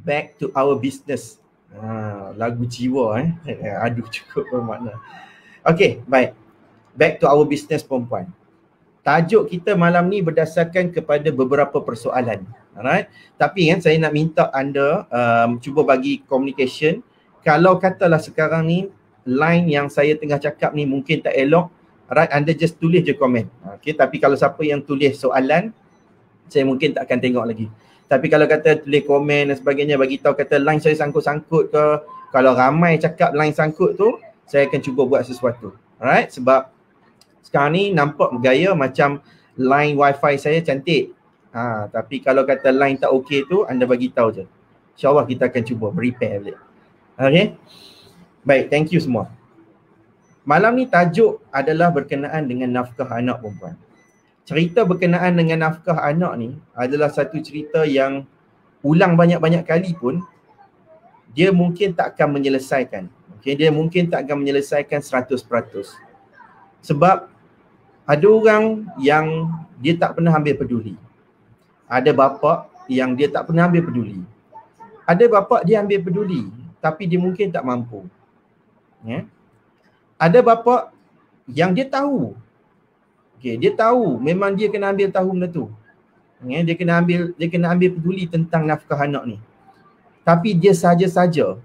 back to our business. Lagu jiwa aduh cukup bermakna. Okay, baik. Back to our business perempuan. Tajuk kita malam ni berdasarkan kepada beberapa persoalan. Alright. Tapi kan saya nak minta anda cuba bagi communication. Kalau katalah sekarang ni line yang saya tengah cakap ni mungkin tak elok, alright, anda just tulis je komen. Okay, tapi kalau siapa yang tulis soalan, saya mungkin tak akan tengok lagi. Tapi kalau kata tulis komen dan sebagainya, bagi tahu kata line saya sangkut-sangkut ke, kalau ramai cakap line sangkut tu, saya akan cuba buat sesuatu. Alright, sebab sekarang ni nampak gaya macam line wifi saya cantik. Tapi kalau kata line tak okey tu, anda bagi tahu je. InsyaAllah kita akan cuba repair balik. Okay. Baik, thank you semua. Malam ni tajuk adalah berkenaan dengan nafkah anak perempuan. Cerita berkenaan dengan nafkah anak ni adalah satu cerita yang ulang banyak-banyak kali pun dia mungkin tak akan menyelesaikan. Okay, dia mungkin tak akan menyelesaikan 100%. Sebab ada orang yang dia tak pernah ambil peduli. Ada bapa yang dia tak pernah ambil peduli. Ada bapa dia ambil peduli tapi dia mungkin tak mampu. Ya. Ada bapa yang dia tahu. Okay, dia tahu memang dia kena ambil tahu benda tu. Ya, dia kena ambil peduli tentang nafkah anak ni. Tapi dia saja-saja.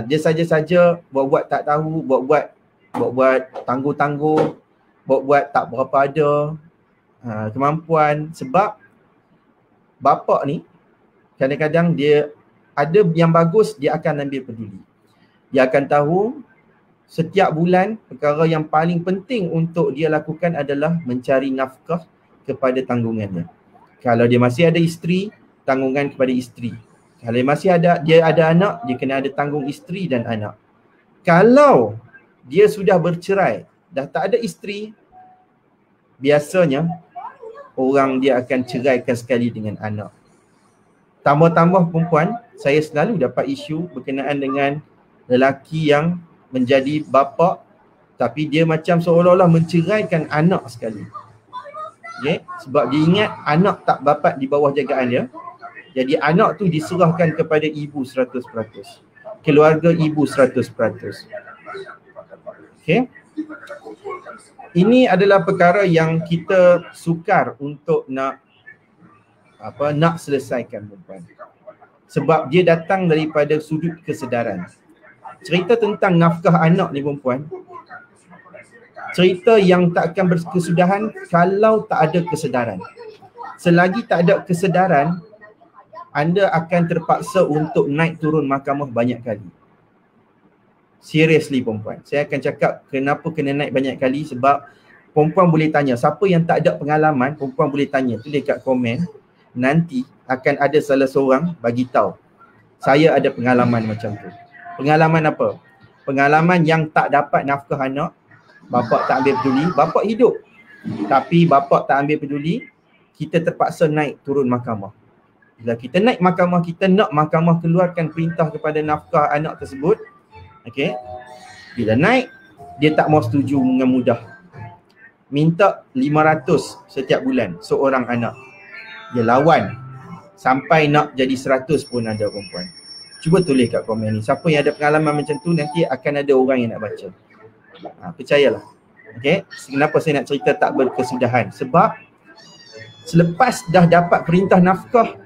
Dia saja-saja buat-buat tak tahu, buat-buat tangguh-tangguh, buat-buat tak berapa ada kemampuan. Sebab bapa ni kadang-kadang dia ada yang bagus, dia akan ambil peduli. Dia akan tahu setiap bulan perkara yang paling penting untuk dia lakukan adalah mencari nafkah kepada tanggungannya. Kalau dia masih ada isteri, tanggungan kepada isteri. Kalau dia ada anak, dia kena ada tanggung isteri dan anak. Kalau dia sudah bercerai, dah tak ada isteri, biasanya orang dia akan ceraikan sekali dengan anak. Tambah-tambah perempuan, saya selalu dapat isu berkenaan dengan lelaki yang menjadi bapa tapi dia macam seolah-olah menceraikan anak sekali. Okay? Sebab dia ingat anak tak dapat di bawah jagaan dia. Jadi anak tu diserahkan kepada ibu 100%. Keluarga ibu 100%. Okay? Ini adalah perkara yang kita sukar untuk nak selesaikan perempuan. Sebab dia datang daripada sudut kesedaran. Cerita tentang nafkah anak ni perempuan, cerita yang tak akan berkesudahan kalau tak ada kesedaran. Selagi tak ada kesedaran, anda akan terpaksa untuk naik turun mahkamah banyak kali. Seriously perempuan, saya akan cakap kenapa kena naik banyak kali. Sebab perempuan boleh tanya, siapa yang tak ada pengalaman, perempuan boleh tanya, tulis kat komen. Nanti akan ada salah seorang bagi tahu, saya ada pengalaman macam tu. Pengalaman apa? Pengalaman yang tak dapat nafkah anak, bapa tak ambil peduli, bapa hidup tapi bapa tak ambil peduli, kita terpaksa naik turun mahkamah. Bila kita naik mahkamah, kita nak mahkamah keluarkan perintah kepada nafkah anak tersebut. Okey. Bila naik, dia tak mau setuju dengan mudah. Minta 500 setiap bulan seorang anak. Dia lawan sampai nak jadi 100 pun ada perempuan. Cuba tulis kat komen ni, siapa yang ada pengalaman macam tu, nanti akan ada orang yang nak baca. Percayalah. Okey, kenapa saya nak cerita tak berkesudahan? Sebab selepas dah dapat perintah nafkah,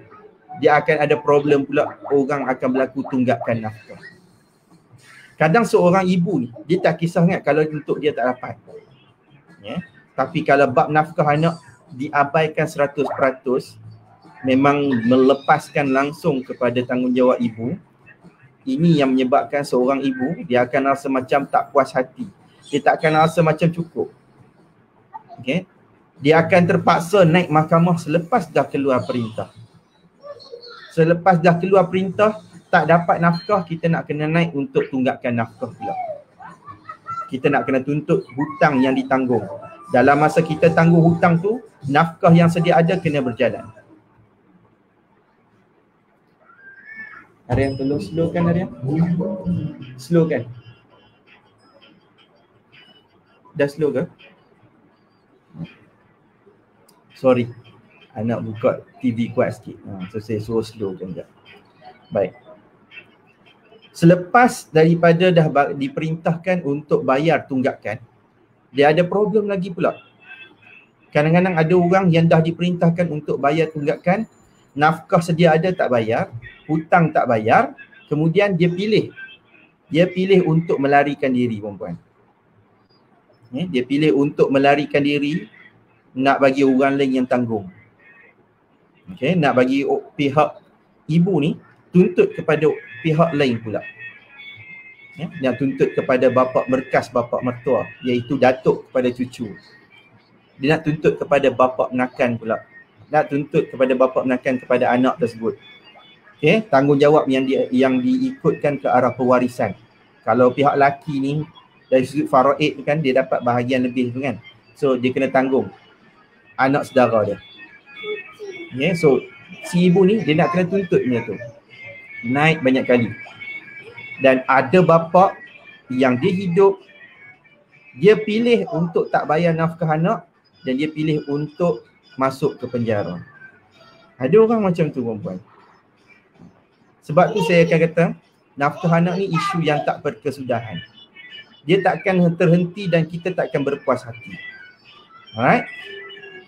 dia akan ada problem pula, orang akan berlaku tunggakan nafkah. Kadang seorang ibu ni, dia tak kisah sangat kalau untuk dia tak dapat. Ya? Tapi kalau bab nafkah anak diabaikan 100%, memang melepaskan langsung kepada tanggungjawab ibu. Ini yang menyebabkan seorang ibu, dia akan rasa macam tak puas hati. Dia tak akan rasa macam cukup. Okay? Dia akan terpaksa naik mahkamah selepas dah keluar perintah. Selepas dah keluar perintah, tak dapat nafkah, kita nak kena naik untuk tunggakan nafkah pula. Kita nak kena tuntut hutang yang ditanggung. Dalam masa kita tangguh hutang tu, nafkah yang sedia ada kena berjalan. Aryan, tolong slowkan Aryan. Slowkan. Dah slow ke? Sorry. Anak buka TV kuat sikit. So saya suruh slowkan sekejap. Baik. Selepas daripada dah diperintahkan untuk bayar tunggakan, dia ada problem lagi pula. Kadang-kadang ada orang yang dah diperintahkan untuk bayar tunggakan, nafkah sedia ada tak bayar, hutang tak bayar, kemudian dia pilih untuk melarikan diri, perempuan. Dia pilih untuk melarikan diri, nak bagi orang lain yang tanggung. Nak bagi pihak ibu ni tuntut kepada pihak lain pula. Yang tuntut kepada bapa merkas, bapa mertua, iaitu datuk kepada cucu. Dia nak tuntut kepada bapa menakan pula. Nak tuntut kepada bapa menakan kepada anak tersebut. Tanggungjawab yang diikutkan ke arah pewarisan. Kalau pihak laki ni dari sudut faraid kan, dia dapat bahagian lebih tu kan. So dia kena tanggung anak saudara dia. So si ibu ni dia nak kena tuntut benda tu. Naik banyak kali. Dan ada bapa yang dia hidup, dia pilih untuk tak bayar nafkah anak dan dia pilih untuk masuk ke penjara. Ada orang macam tu, perempuan. Sebab tu saya akan kata, nafkah anak ni isu yang tak berkesudahan. Dia takkan terhenti dan kita takkan berpuas hati. Alright?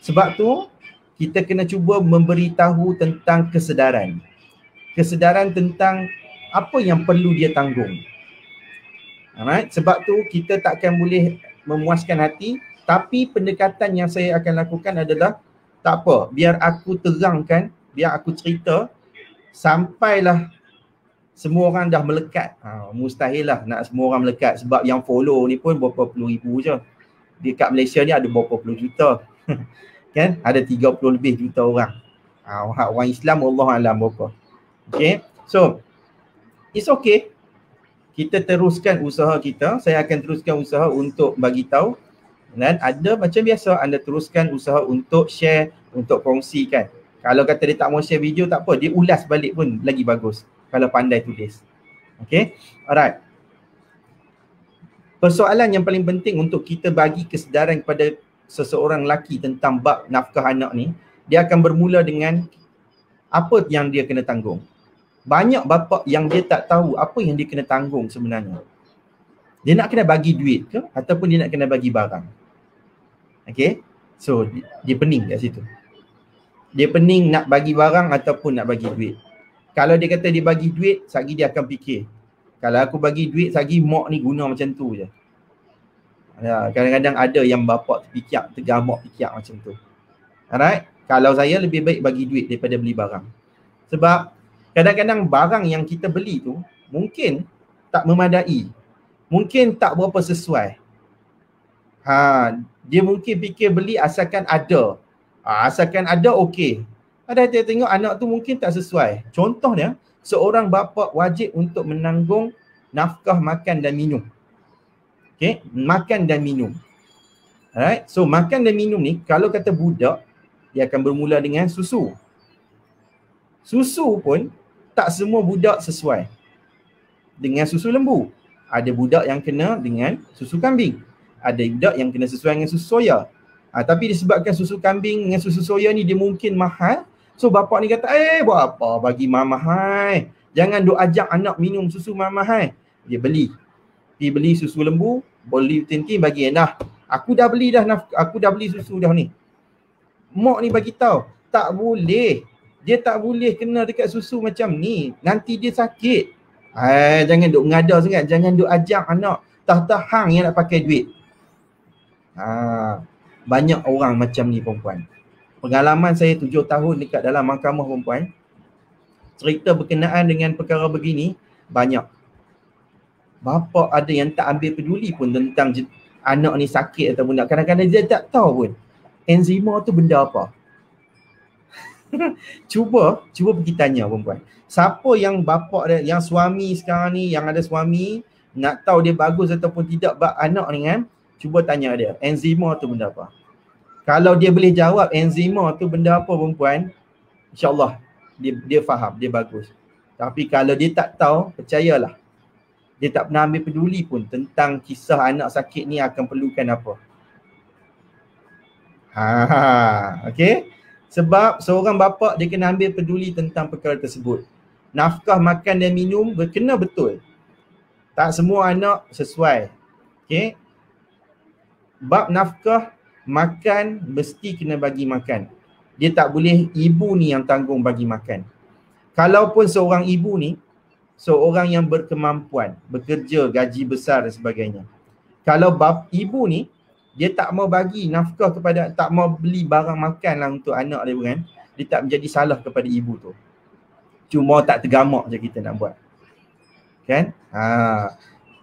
Sebab tu kita kena cuba memberitahu tentang kesedaran. Kesedaran tentang apa yang perlu dia tanggung. Alright? Sebab tu kita takkan boleh memuaskan hati, tapi pendekatan yang saya akan lakukan adalah, tak apa, biar aku terangkan, biar aku cerita sampailah semua orang dah melekat. Mustahil lah nak semua orang melekat, sebab yang follow ni pun berapa puluh ribu je. Dekat Malaysia ni ada berapa puluh juta. Kan? Ada 30 lebih juta orang. Orang Islam Allah alam berapa. Okay? So, it's okay. Kita teruskan usaha kita. Saya akan teruskan usaha untuk bagi tahu. Dan ada macam biasa, anda teruskan usaha untuk share, untuk kongsikan. Kalau kata dia tak mau share video, tak apa. Dia ulas balik pun lagi bagus. Kalau pandai tulis. Okay? Alright. Persoalan yang paling penting untuk kita bagi kesedaran kepada seseorang lelaki tentang bab nafkah anak ni, dia akan bermula dengan apa yang dia kena tanggung. Banyak bapa yang dia tak tahu apa yang dia kena tanggung sebenarnya. Dia nak kena bagi duit ke ataupun dia nak kena bagi barang. Okay? So, dia pening kat situ. Dia pening nak bagi barang ataupun nak bagi duit. Kalau dia kata dia bagi duit, sagi dia akan fikir, kalau aku bagi duit, sagi mak ni guna macam tu je. Kadang-kadang ada yang bapak terfikir, tergamak fikir macam tu. Alright? Kalau saya lebih baik bagi duit daripada beli barang. Sebab kadang-kadang barang yang kita beli tu mungkin tak memadai. Mungkin tak berapa sesuai. Dia mungkin fikir beli asalkan ada. Asalkan ada, okey. Ada dia tengok anak tu mungkin tak sesuai. Contohnya, seorang bapa wajib untuk menanggung nafkah makan dan minum. Okay, makan dan minum. Alright, so makan dan minum ni, kalau kata budak, dia akan bermula dengan susu. Susu pun tak semua budak sesuai dengan susu lembu. Ada budak yang kena dengan susu kambing. Ada budak yang kena sesuai dengan susu soya. Tapi disebabkan susu kambing dengan susu soya ni dia mungkin mahal. So bapak ni kata, buat apa bagi mahal? Jangan duk ajak anak minum susu mahal. Dia beli. Dia beli susu lembu, beli tin-tin bagi nah. Aku dah beli susu dah ni. Mak ni bagi tahu, tak boleh. Dia tak boleh kena dekat susu macam ni. Nanti dia sakit. Jangan duk mengada sangat. Jangan duk ajak anak. Tak hang yang nak pakai duit. Banyak orang macam ni, perempuan. Pengalaman saya 7 tahun dekat dalam mahkamah, perempuan. Cerita berkenaan dengan perkara begini, banyak. Bapa ada yang tak ambil peduli pun tentang anak ni sakit ataupun tak. Kadang-kadang dia tak tahu pun enzima tu benda apa. Cuba pergi tanya, perempuan. Siapa yang bapa dia, yang suami sekarang ni, yang ada suami, nak tahu dia bagus ataupun tidak bab anak ni kan, cuba tanya dia, enzima tu benda apa. Kalau dia boleh jawab enzima tu benda apa, perempuan, insyaAllah dia faham, dia bagus. Tapi kalau dia tak tahu, percayalah, dia tak pernah ambil peduli pun tentang kisah anak sakit ni akan perlukan apa. Okay? Sebab seorang bapa dia kena ambil peduli tentang perkara tersebut. nafkah makan dan minum kena betul. Tak semua anak sesuai. Okey. Bab nafkah makan mesti kena bagi makan. Dia tak boleh ibu ni yang tanggung bagi makan. Kalaupun seorang ibu ni seorang yang berkemampuan, bekerja, gaji besar dan sebagainya. Kalau ibu ni dia tak mau bagi nafkah kepada, tak mau beli barang makan lah untuk anak dia kan, dia tak menjadi salah kepada ibu tu. Cuma tak tergamak je kita nak buat. Kan?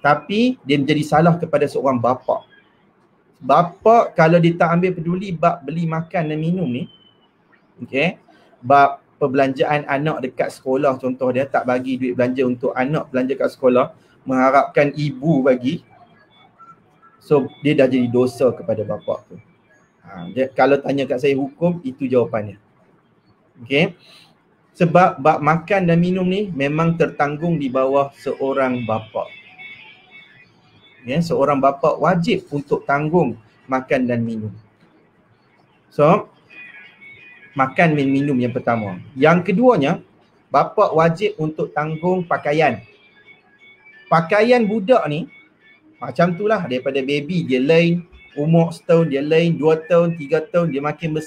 Tapi dia menjadi salah kepada seorang bapa. Bapa kalau dia tak ambil peduli bab beli makan dan minum ni, okey, bab perbelanjaan anak dekat sekolah contoh dia, tak bagi duit belanja untuk anak belanja kat sekolah, mengharapkan ibu bagi, so dia dah jadi dosa kepada bapa tu. Kalau tanya kat saya hukum, itu jawapannya. Okey. Sebab bab makan dan minum ni memang tertanggung di bawah seorang bapa. Ya, seorang bapa wajib untuk tanggung makan dan minum. So, makan dan minum yang pertama. Yang keduanya, bapa wajib untuk tanggung pakaian. Pakaian budak ni macam tu lah, daripada baby dia lain, umur setahun dia lain, 2 tahun, 3 tahun, dia makin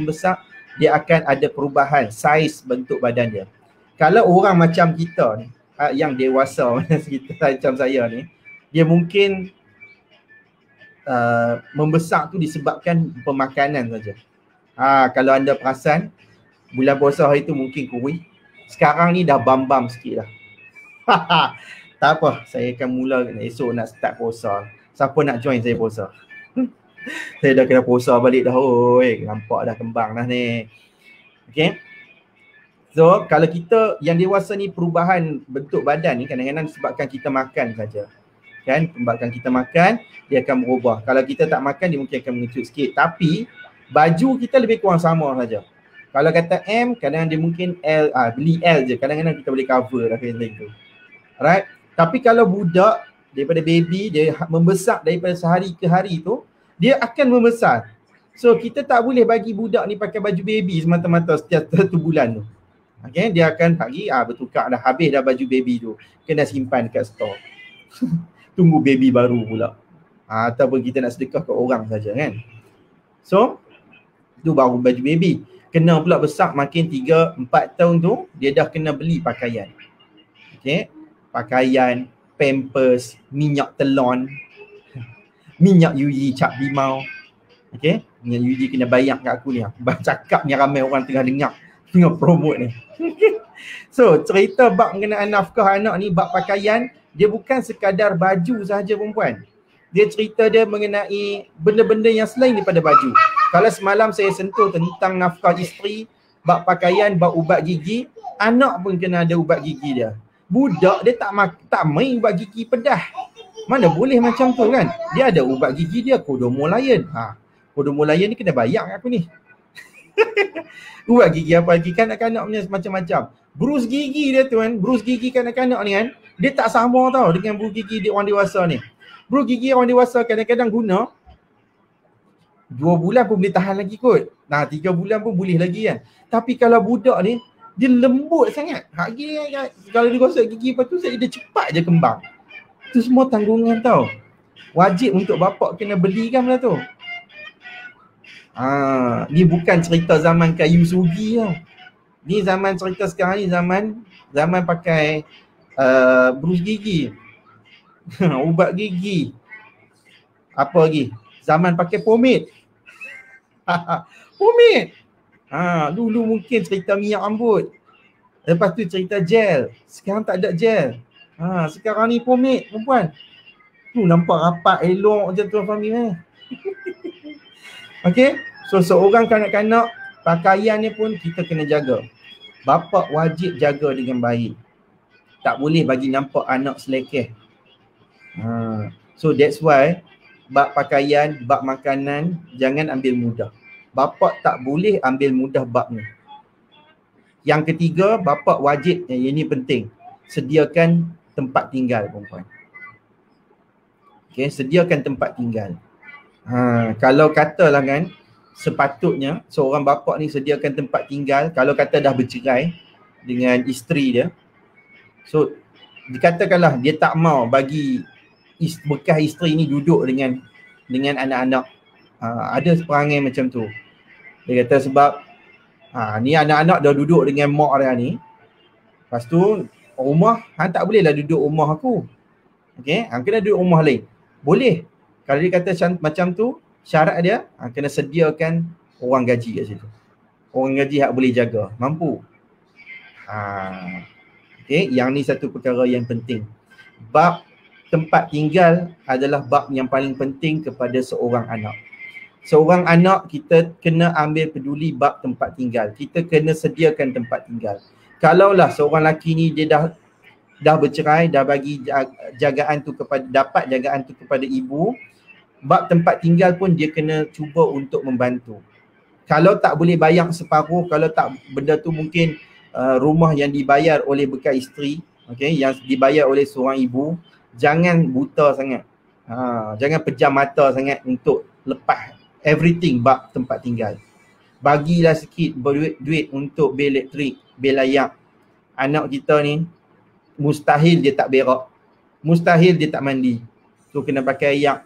besar, dia akan ada perubahan saiz bentuk badan dia. Kalau orang macam kita ni, yang dewasa kita macam saya ni, dia mungkin membesar tu disebabkan pemakanan saja. Kalau anda perasan, bulan puasa hari tu mungkin kurus. Sekarang ni dah bam-bam sikit dah. Tak apa, saya akan mula esok nak start puasa. Siapa nak join saya puasa? Saya dah kena puasa balik dah. Nampak dah kembang dah ni. Okay. So, kalau kita yang dewasa ni, perubahan bentuk badan ni kadang-kadang disebabkan kita makan saja. Kan? Sebabkan kita makan, dia akan berubah. Kalau kita tak makan, dia mungkin akan mengecut sikit. Tapi, baju kita lebih kurang sama saja. Kalau kata M, kadang-kadang dia mungkin L, beli L je. Kadang-kadang kita boleh cover dah macam tu. Alright? Tapi kalau budak, daripada baby, dia membesar daripada sehari ke hari tu, dia akan membesar. So, kita tak boleh bagi budak ni pakai baju baby semata-mata setiap 1 bulan tu. Okay? Dia akan bagi, bertukar dah. Habis dah baju baby tu. Kena simpan kat store. Tunggu baby baru pula. Ataupun kita nak sedekah ke orang saja kan. So, tu baru baju baby. Kena pula besar makin 3-4 tahun tu, dia dah kena beli pakaian. Okay. Pakaian, pampers, minyak telon, minyak UG cap limau. Okay. Minyak UG kena bayar kat aku ni. Cakap ni ramai orang tengah dengar. Tengah promote ni. So, cerita bab mengenai nafkah anak ni, bab pakaian, dia bukan sekadar baju sahaja perempuan. Dia cerita dia mengenai benda-benda yang selain daripada baju. Kalau semalam saya sentuh tentang nafkah isteri, bab pakaian, bab ubat gigi, anak pun kena ada ubat gigi dia. Budak dia tak main ubat gigi pedah. Mana boleh macam tu kan? Dia ada ubat gigi dia, Kodomo Lion. Kodomo Lion ni kena bayar kat aku ni. Ubat gigi apa lagi, kanak-kanak punya macam-macam. Brus gigi dia tu kan, brus gigi kanak-kanak ni kan, dia tak sama tau dengan brus gigi dia orang dewasa ni. Brus gigi orang dewasa kadang-kadang guna 2 bulan pun boleh tahan lagi kot. 3 bulan pun boleh lagi kan. Tapi kalau budak ni, dia lembut sangat. Kalau dia gosok gigi lepas tu, dia cepat je kembang. Itu semua tanggungan tau. Wajib untuk bapak kena belikan benda tu. Ni bukan cerita zaman kayu sugi tau. Ni zaman cerita sekarang ni zaman pakai brus gigi. Ubat gigi. Apa lagi? Zaman pakai pomade. Pomade. Dulu mungkin cerita minyak rambut. Lepas tu cerita gel. Sekarang tak ada gel. Sekarang ni pomade perempuan. Tu nampak rapat elok je tuan Fahmi. Okay. So seorang kanak-kanak, pakaiannya pun kita kena jaga. Bapa wajib jaga dengan baik. Tak boleh bagi nampak anak selekeh. So that's why bab pakaian, bab makanan jangan ambil mudah. Bapa tak boleh ambil mudah bab ni. Yang ketiga, bapa wajib, yang ini penting, sediakan tempat tinggal perempuan. Okay, sediakan tempat tinggal. Kalau katalah kan, sepatutnya seorang bapa ni sediakan tempat tinggal. Kalau kata dah bercerai dengan isteri dia, So dikatakanlah dia tak mau bagi bekas isteri ni duduk dengan anak-anak. Ada perangai macam tu. Dia kata sebab ni anak-anak dah duduk dengan mak dia ni. Lepas tu rumah hang tak bolehlah duduk rumah aku. Okey, hang kena duduk rumah lain. Boleh. Kalau dia kata macam tu, syarat dia kena sediakan orang gaji kat situ. Orang gaji hak boleh jaga, mampu. Okey, yang ni satu perkara yang penting. Bab tempat tinggal adalah bab yang paling penting kepada seorang anak. Seorang anak kita kena ambil peduli bab tempat tinggal. Kita kena sediakan tempat tinggal. Kalaulah seorang lelaki ni dia dah bercerai, dah bagi jagaan tu dapat jagaan tu kepada ibu, bab tempat tinggal pun dia kena cuba untuk membantu. Kalau tak boleh bayar separuh, kalau tak, benda tu mungkin rumah yang dibayar oleh bekas isteri, okey, yang dibayar oleh seorang ibu, jangan buta sangat. Jangan pejam mata sangat untuk lepas everything bab tempat tinggal. Bagilah sikit duit untuk bil elektrik, bil air. Anak kita ni mustahil dia tak berak, mustahil dia tak mandi. So kena pakai air.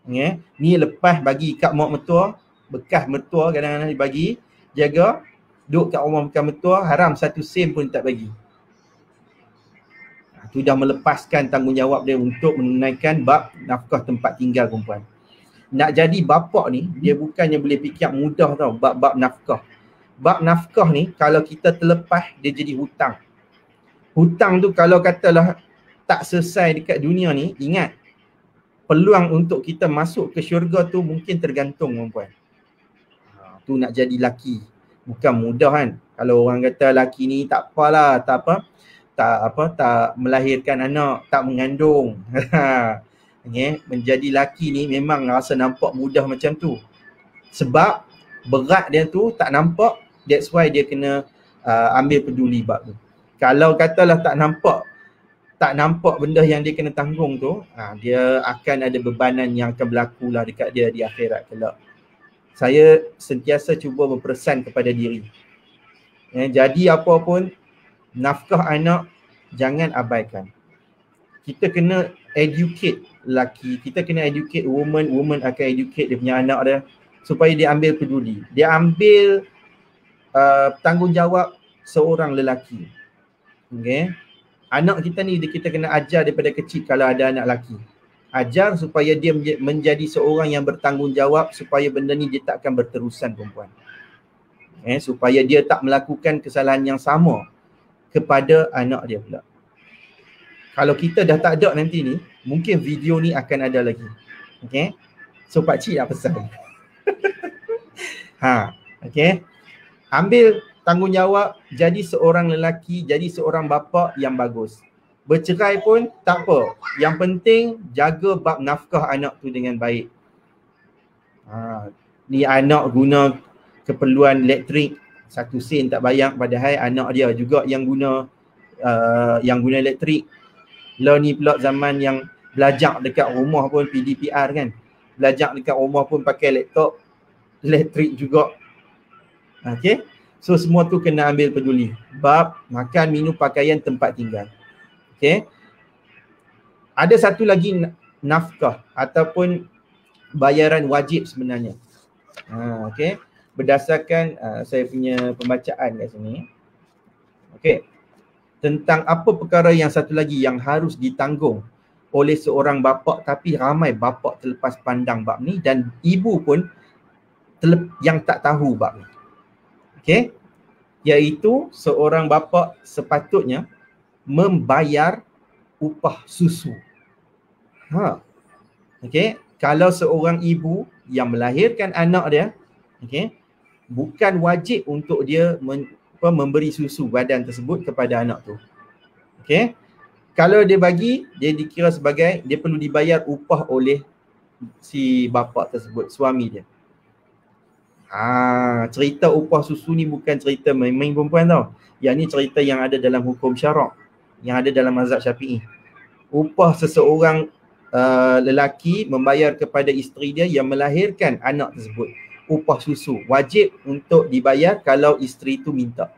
Okay. Ni lepas bagi kat mak mertua, bekas mertua kadang-kadang dibagi, jaga, duduk kat rumah bekas mertua, haram 1 sen pun tak bagi. Itu dah melepaskan tanggungjawab dia untuk menunaikan bab nafkah tempat tinggal perempuan. Nak jadi bapak ni, dia bukannya boleh fikir mudah tau, bab nafkah. Bab nafkah ni, kalau kita terlepas, dia jadi hutang. Hutang tu kalau katalah tak selesai dekat dunia ni, ingat, peluang untuk kita masuk ke syurga tu mungkin tergantung perempuan. Tu nak jadi laki, bukan mudah kan. Kalau orang kata laki ni tak apalah, tak melahirkan anak, tak mengandung. Okay. Menjadi laki ni memang rasa nampak mudah macam tu. Sebab berat dia tu tak nampak, that's why dia kena ambil peduli bab tu. Kalau katalah tak nampak benda yang dia kena tanggung tu, dia akan ada bebanan yang akan berlaku lah dekat dia di akhirat kelak. Saya sentiasa cuba berpesan kepada diri. Jadi apa pun, nafkah anak jangan abaikan. Kita kena educate lelaki, kita kena educate woman akan educate dia punya anak dia supaya dia ambil peduli. Dia ambil tanggungjawab seorang lelaki. Okay. Anak kita ni kita kena ajar daripada kecil kalau ada anak lelaki. Ajar supaya dia menjadi seorang yang bertanggungjawab, supaya benda ni dia tak akan berterusan perempuan. Supaya dia tak melakukan kesalahan yang sama kepada anak dia pula. Kalau kita dah tak ada nanti ni, mungkin video ni akan ada lagi. Okay. So pakcik dah pesan. Okay. Ambil tanggungjawab, jadi seorang lelaki, jadi seorang bapa yang bagus. Bercerai pun tak apa. Yang penting jaga bab nafkah anak tu dengan baik. Ni anak guna keperluan elektrik, 1 sen tak bayar, padahal anak dia juga yang guna elektrik. Lah ni pula zaman yang belajar dekat rumah pun PDPR kan. Belajar dekat rumah pun pakai laptop, elektrik juga. Okay. So semua tu kena ambil peduli. Bab makan, minum, pakaian, tempat tinggal. Okay. Ada satu lagi nafkah ataupun bayaran wajib sebenarnya. Okay. Berdasarkan saya punya pembacaan kat sini. Okay. Tentang apa perkara yang satu lagi yang harus ditanggung oleh seorang bapa, tapi ramai bapa terlepas pandang bab ni dan ibu pun yang tak tahu bab ni. Okay. Iaitu seorang bapa sepatutnya membayar upah susu. Okay. Kalau seorang ibu yang melahirkan anak dia, okay, bukan wajib untuk dia memberi susu badan tersebut kepada anak tu. Okay. Kalau dia bagi, dia dikira sebagai dia perlu dibayar upah oleh si bapa tersebut, suami dia. Cerita upah susu ni bukan cerita main-main perempuan tau. Yang ni cerita yang ada dalam hukum syarak, yang ada dalam mazhab Syafi'i. Upah seseorang lelaki membayar kepada isteri dia yang melahirkan anak tersebut, upah susu wajib untuk dibayar kalau isteri tu minta.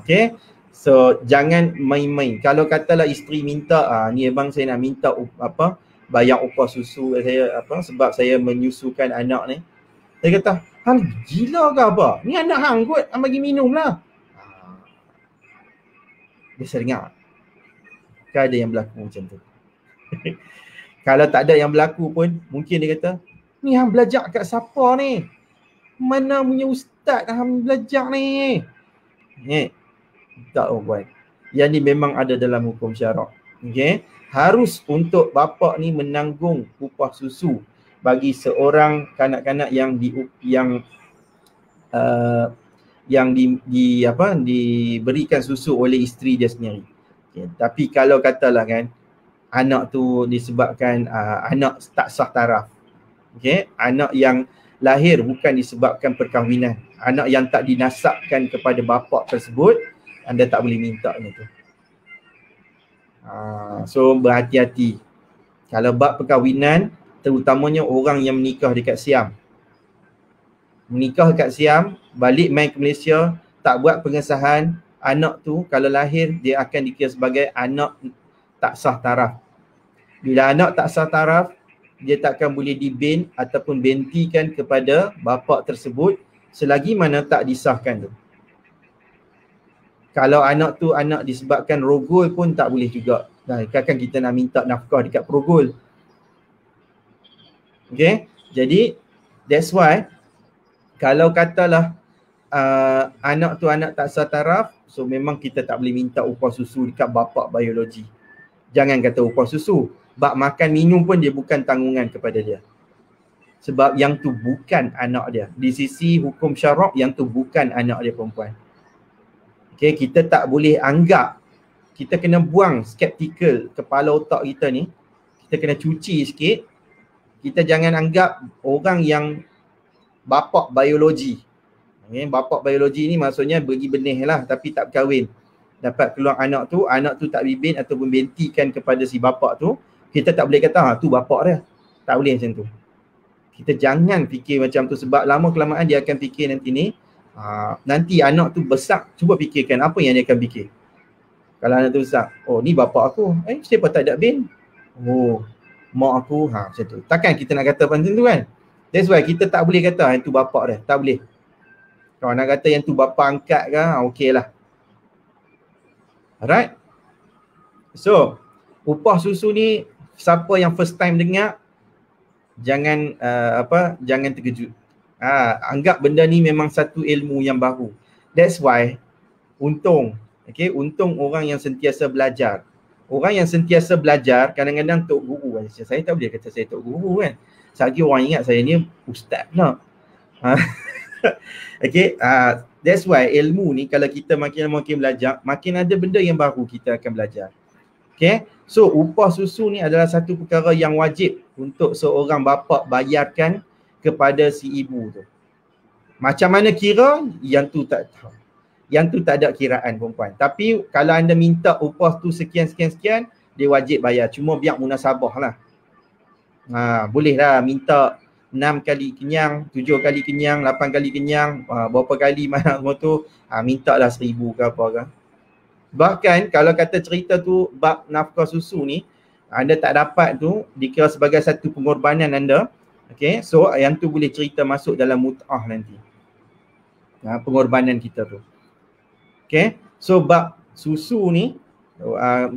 Okay. So jangan main-main. Kalau katalah isteri minta, ni abang saya nak minta bayar upah susu saya sebab saya menyusukan anak ni. Saya kata, hang gila ke apa? Ni anak hang kot, hang bagi minum lah. Biasa dengar. Kan ada yang berlaku macam tu. Kalau tak ada yang berlaku pun, mungkin dia kata, ni hang belajar kat siapa ni? Mana punya ustaz hang belajar ni? Tak buat. Yang ni memang ada dalam hukum syarak. Okay? Harus untuk bapa ni menanggung upah susu bagi seorang kanak-kanak yang diberikan susu oleh isteri dia sendiri. Okay. Tapi kalau katalah kan anak tu disebabkan anak tak sah taraf. Okay? Anak yang lahir bukan disebabkan perkahwinan, anak yang tak dinasabkan kepada bapa tersebut, anda tak boleh minta ni tu. So berhati-hati. Kalau bab perkahwinan, terutamanya orang yang menikah dekat Siam. Menikah dekat Siam, balik main ke Malaysia, tak buat pengesahan, anak tu kalau lahir dia akan dikira sebagai anak tak sah taraf. Bila anak tak sah taraf, dia takkan boleh dibin ataupun bentikan kepada bapa tersebut selagi mana tak disahkan tu. Kalau anak tu anak disebabkan rogol pun tak boleh juga. Kadang kita nak minta nafkah dekat perogol. Okay. Jadi that's why kalau katalah anak tu anak tak sah taraf, so memang kita tak boleh minta upah susu dekat bapa biologi. Jangan kata upah susu, bab makan minum pun dia bukan tanggungan kepada dia. Sebab yang tu bukan anak dia. Di sisi hukum syarak, yang tu bukan anak dia perempuan. Okay, kita tak boleh anggap, kita kena buang skeptikal kepala otak kita ni, kita kena cuci sikit. Kita jangan anggap orang yang bapak biologi. Okay, bapak biologi ni maksudnya bagi benih lah tapi tak berkahwin. Dapat keluar anak tu tak bibin ataupun bentikan kepada si bapak tu, kita tak boleh kata tu bapak dia. Tak boleh macam tu. Kita jangan fikir macam tu sebab lama kelamaan dia akan fikir nanti ni, nanti anak tu besar, cuba fikirkan apa yang dia akan fikir. Kalau anak tu besar, oh ni bapak aku, siapa tak ada bin? Oh, mak aku, macam tu. Takkan kita nak kata macam tu kan? That's why kita tak boleh kata yang tu bapak dia, tak boleh. Kalau nak kata yang tu bapak angkat ke, okey lah. Alright. So, upah susu ni, siapa yang first time dengar, jangan jangan terkejut. Anggap benda ni memang satu ilmu yang baru. That's why untung orang yang sentiasa belajar. Orang yang sentiasa belajar, kadang-kadang tok guru. Saya tak boleh kata saya tok guru kan. Sagi orang ingat saya ni ustaz pula. That's why ilmu ni kalau kita makin belajar, makin ada benda yang baru kita akan belajar. Okay, so upah susu ni adalah satu perkara yang wajib untuk seorang bapa bayarkan kepada si ibu tu. Macam mana kira, yang tu tak tahu. Yang tu tak ada kiraan perempuan. Tapi kalau anda minta upah tu sekian, dia wajib bayar. Cuma biar munasabah lah. Boleh lah minta 6 kali kenyang, 7 kali kenyang, 8 kali kenyang, berapa kali mana semua tu, minta lah 1,000 ke apa ke. Bahkan kalau kata cerita tu bab nafkah susu ni, anda tak dapat tu, dikira sebagai satu pengorbanan anda. Okay, so yang tu boleh cerita masuk dalam mut'ah nanti. Pengorbanan kita tu. Okay, so bab susu ni,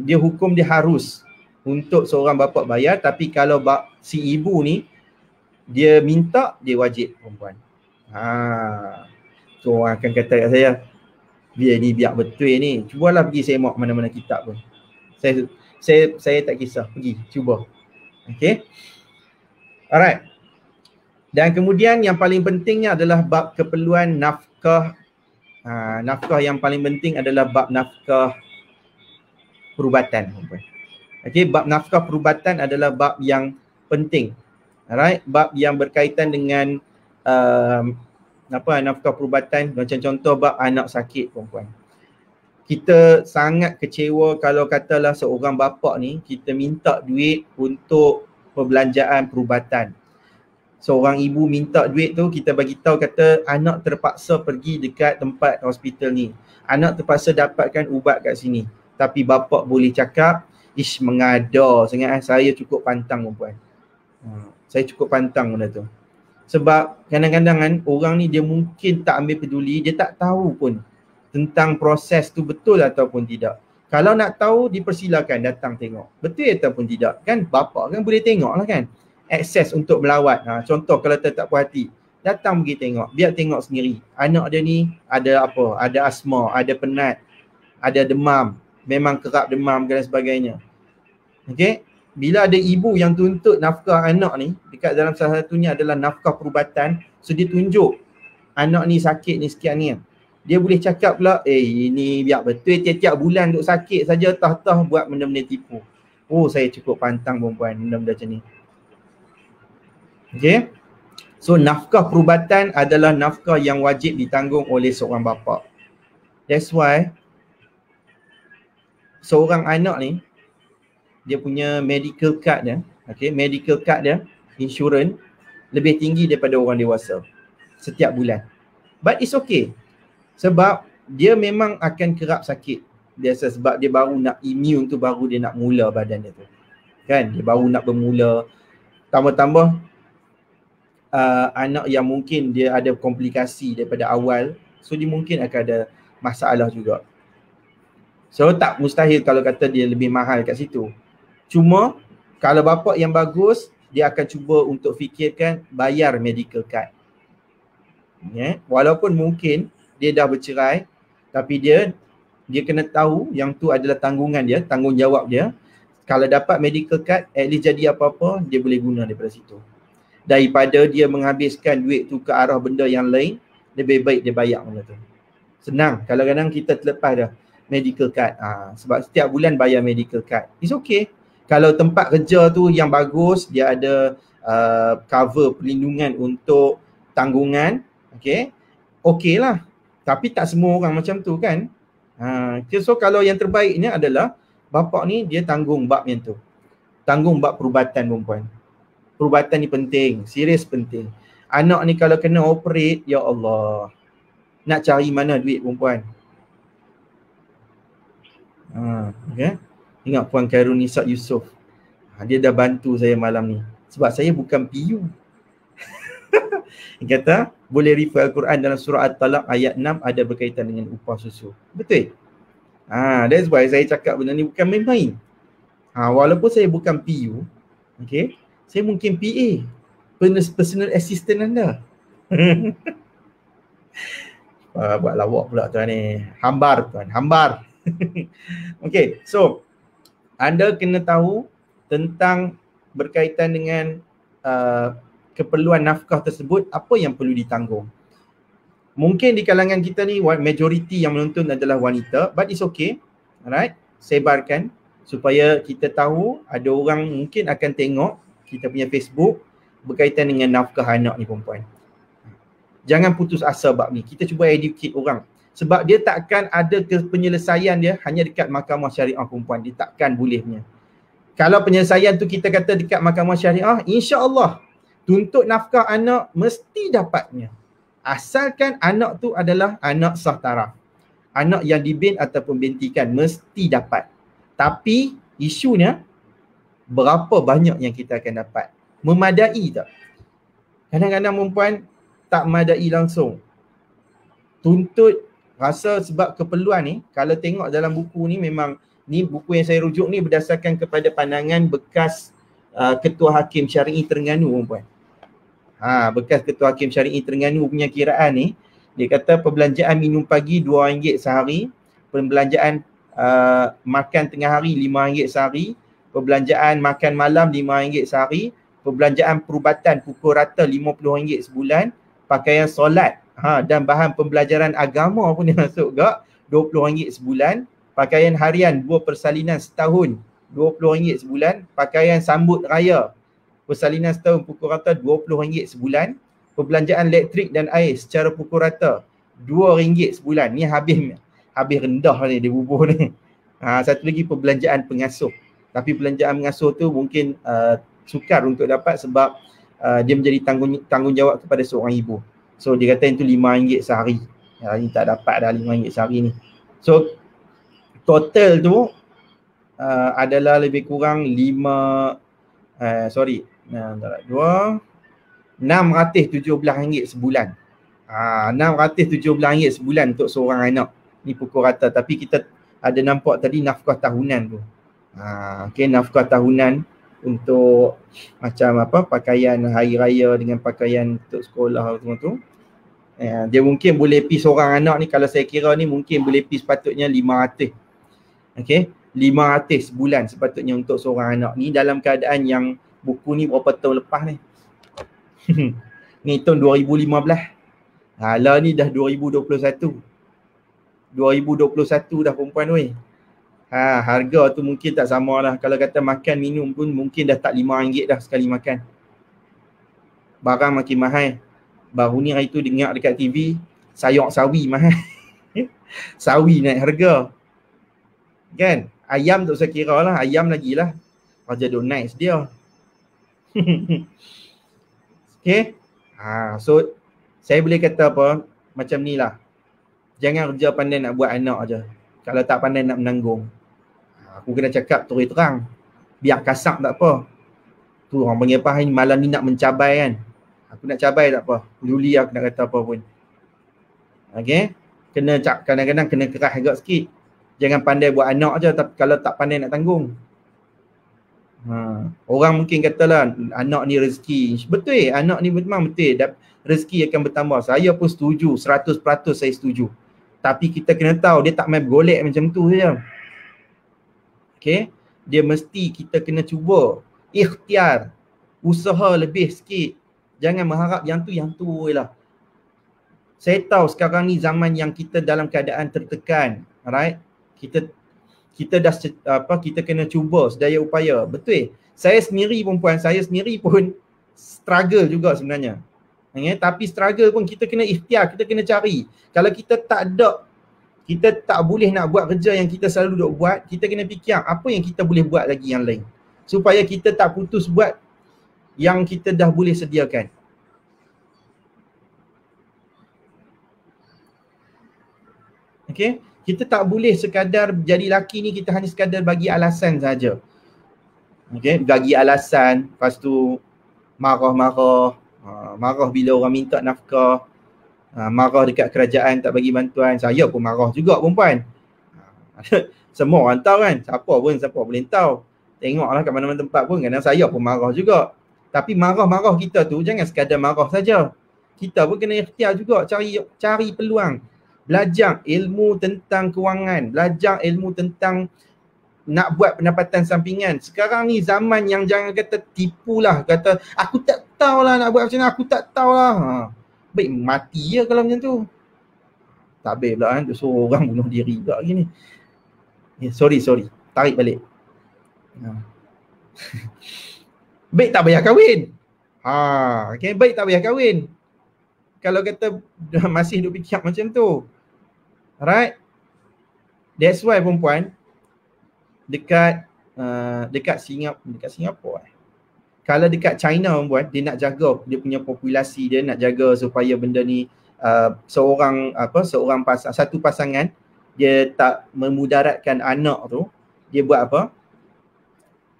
dia hukum dia harus untuk seorang bapa bayar. Tapi kalau bab si ibu ni, dia minta, dia wajib perempuan. So orang akan kata kat saya, biar betul ni, cubalah pergi semak mana-mana kitab pun. Saya tak kisah, pergi cuba. Okay, alright. Dan kemudian yang paling pentingnya adalah bab keperluan nafkah. Nafkah yang paling penting adalah bab nafkah perubatan. Okay, bab nafkah perubatan adalah bab yang penting. Alright, bab yang berkaitan dengan nafkah perubatan, macam contoh bab anak sakit perempuan. Kita sangat kecewa kalau katalah seorang bapa ni, kita minta duit untuk perbelanjaan perubatan. Seorang ibu minta duit tu, kita bagi tahu kata anak terpaksa pergi dekat tempat hospital ni. Anak terpaksa dapatkan ubat kat sini. Tapi bapa boleh cakap, ish mengada sangat, saya cukup pantang perempuan. Saya cukup pantang benda tu. Sebab kadang-kadang kan orang ni dia mungkin tak ambil peduli, dia tak tahu pun tentang proses tu betul ataupun tidak. Kalau nak tahu, dipersilakan datang tengok. Betul ataupun tidak. Kan bapa kan boleh tengok lah kan. Akses untuk melawat. Contoh kalau tak puas hati, datang pergi tengok. Biar tengok sendiri. Anak dia ni ada apa? Ada asma, ada penat, ada demam. Memang kerap demam dan sebagainya. Okay. Bila ada ibu yang tuntut nafkah anak ni, dekat dalam salah satunya adalah nafkah perubatan. So dia tunjuk anak ni sakit ni sekian ni. Dia boleh cakap pula, ini biar betul tiap-tiap bulan duk sakit saja, tah-tah buat benda-benda tipu. Oh, saya cukup pantang perempuan benda-benda macam ni. Okay. So nafkah perubatan adalah nafkah yang wajib ditanggung oleh seorang bapa. That's why seorang anak ni, dia punya medical card dia, okay, medical card dia, insurans lebih tinggi daripada orang dewasa setiap bulan. But it's okay. Sebab dia memang akan kerap sakit. Biasa sebab dia baru nak immune tu, baru dia nak mula badan dia tu. Kan, dia baru nak bermula. Tambah-tambah anak yang mungkin dia ada komplikasi daripada awal, so dia mungkin akan ada masalah juga. So tak mustahil kalau kata dia lebih mahal kat situ. Cuma kalau bapa yang bagus, dia akan cuba untuk fikirkan bayar medical card. Walaupun mungkin dia dah bercerai, tapi dia kena tahu yang tu adalah tanggungan dia, tanggungjawab dia. Kalau dapat medical card, at least jadi apa-apa, dia boleh guna daripada situ. Daripada dia menghabiskan duit tu ke arah benda yang lain, lebih baik dia bayar benda tu. Senang. Kadang-kadang kita terlepas dah medical card. Sebab setiap bulan bayar medical card. It's okay. Kalau tempat kerja tu yang bagus, dia ada cover perlindungan untuk tanggungan, okay lah. Tapi tak semua orang macam tu kan. So kalau yang terbaiknya adalah bapa ni dia tanggung bab yang tu. Tanggung bab perubatan perempuan. Perubatan ni penting, serius penting. Anak ni kalau kena operate, ya Allah, nak cari mana duit perempuan. Okay. Ingat Puan Khairunisa Yusof. Dia dah bantu saya malam ni. Sebab saya bukan PU. Dia kata, boleh refer Al-Quran dalam surah At-Talaq ayat 6 ada berkaitan dengan upah susu. Betul? That's why saya cakap benda ni bukan main-main. Walaupun saya bukan PU, okay, saya mungkin PA, personal assistant anda. Buat lawak pula tuan ni. Hambar tuan, hambar. Okay, so anda kena tahu tentang berkaitan dengan keperluan nafkah tersebut, apa yang perlu ditanggung. Mungkin di kalangan kita ni majoriti yang menonton adalah wanita, but it's okay. Alright, sebarkan supaya kita tahu ada orang mungkin akan tengok kita punya Facebook berkaitan dengan nafkah anak ni perempuan. Jangan putus asa bab ni. Kita cuba educate orang. Sebab dia takkan ada penyelesaian dia hanya dekat mahkamah syariah perempuan. Dia takkan bolehnya. Kalau penyelesaian tu kita kata dekat mahkamah syariah, insya-Allah tuntut nafkah anak mesti dapatnya. Asalkan anak tu adalah anak sah taraf. Anak yang dibin ataupun bintikan mesti dapat. Tapi isunya berapa banyak yang kita akan dapat? Memadai tak? Kadang-kadang perempuan tak memadai langsung. Tuntut rasa sebab keperluan ni, kalau tengok dalam buku ni memang, ni buku yang saya rujuk ni berdasarkan kepada pandangan bekas Ketua Hakim Syari'i Terengganu perempuan. Bekas Ketua Hakim Syari'i Terengganu punya kiraan ni, dia kata perbelanjaan minum pagi RM2 sehari, perbelanjaan makan tengah hari RM5 sehari, perbelanjaan makan malam RM5 sehari, perbelanjaan perubatan pukul rata RM50 sebulan, pakaian solat dan bahan pembelajaran agama pun dia masuk gak RM20 sebulan, pakaian harian buah persalinan setahun RM20 sebulan, pakaian sambut raya persalinan setahun pukul rata RM20 sebulan, perbelanjaan elektrik dan air secara pukul rata RM2 sebulan. Ni habis rendah ni dia bubuh ni. Satu lagi perbelanjaan pengasuh. Tapi perbelanjaan pengasuh tu mungkin sukar untuk dapat sebab dia menjadi tanggungjawab kepada seorang ibu. So dia kata itu RM5 sehari. Ini tak dapat dah RM5 sehari ni. So total tu adalah lebih kurang RM617 sebulan. RM617 sebulan untuk seorang anak. Ni pukul rata. Tapi kita ada nampak tadi nafkah tahunan tu. Okay, nafkah tahunan untuk macam apa, pakaian hari raya dengan pakaian untuk sekolah semua tu. Dia mungkin boleh pergi seorang anak ni, kalau saya kira ni mungkin boleh pergi sepatutnya 500. Okay, 500 sebulan sepatutnya untuk seorang anak ni, dalam keadaan yang buku ni berapa tahun lepas ni. Ni tahun 2015. Lah ni dah 2021. 2021 dah perempuan weh. Harga tu mungkin tak sama lah. Kalau kata makan minum pun mungkin dah tak RM5 dah sekali makan. Barang makin mahal. Baru ni hari tu dengar dekat TV, sayur sawi mahal. Sawi naik harga. Kan? Ayam tak usah kira lah. Ayam lagi lah. Raja duk nice dia. Okay. So saya boleh kata apa, macam ni lah. Jangan kerja pandai nak buat anak je. Kalau tak pandai nak menanggung. Aku kena cakap terus terang. Biar kasar tak apa. Tu orang panggil apa, malam ni nak mencabai kan. Aku nak cabai tak apa. Peduli aku nak kata apa pun. Okay. Kadang-kadang kena keras agak sikit. Jangan pandai buat anak je, tapi kalau tak pandai nak tanggung. Orang mungkin katalah anak ni rezeki. Betul, anak ni memang betul. Rezeki akan bertambah. Saya pun setuju, 100% saya setuju. Tapi kita kena tahu dia tak main bergolek macam tu saja. Okay. Dia mesti kita kena cuba ikhtiar, usaha lebih sikit. Jangan mengharap yang tu lah. Saya tahu sekarang ni zaman yang kita dalam keadaan tertekan, alright? Kita dah kita kena cuba sedaya upaya. Betul. Saya sendiri perempuan, saya sendiri pun struggle juga sebenarnya. Tapi struggle pun kita kena ikhtiar, kita kena cari. Kalau kita tak ada, kita tak boleh nak buat kerja yang kita selalu duk buat, kita kena fikir apa yang kita boleh buat lagi yang lain. Supaya kita tak putus buat yang kita dah boleh sediakan. Okay? Kita tak boleh sekadar jadi laki ni kita hanya sekadar bagi alasan saja. Okay? Bagi alasan, lepas tu marah-marah. Marah bila orang minta nafkah. Marah dekat kerajaan tak bagi bantuan. Saya pun marah juga perempuan. Semua orang tahu kan. Siapa boleh tahu. Tengoklah kat mana-mana tempat pun kadang saya pun marah juga. Tapi marah-marah kita tu jangan sekadar marah saja. Kita pun kena ikhtiar juga, cari peluang. Belajar ilmu tentang kewangan, belajar ilmu tentang nak buat pendapatan sampingan. Sekarang ni zaman yang jangan kata tipulah, kata aku tak tahulah nak buat macam mana, aku tak tahulah. Baik mati je kalau macam tu. Tak habis pula kan, suruh orang bunuh diri pula gini. Sorry, tarik balik. Baik tak payah kahwin. Okay, baik tak payah kahwin. Kalau kata masih duk fikir macam tu. Alright. That's why perempuan dekat Singapura. Kalau dekat China perempuan, dia nak jaga dia punya populasi, dia nak jaga supaya benda ni satu pasangan dia tak memudaratkan anak tu. Dia buat apa?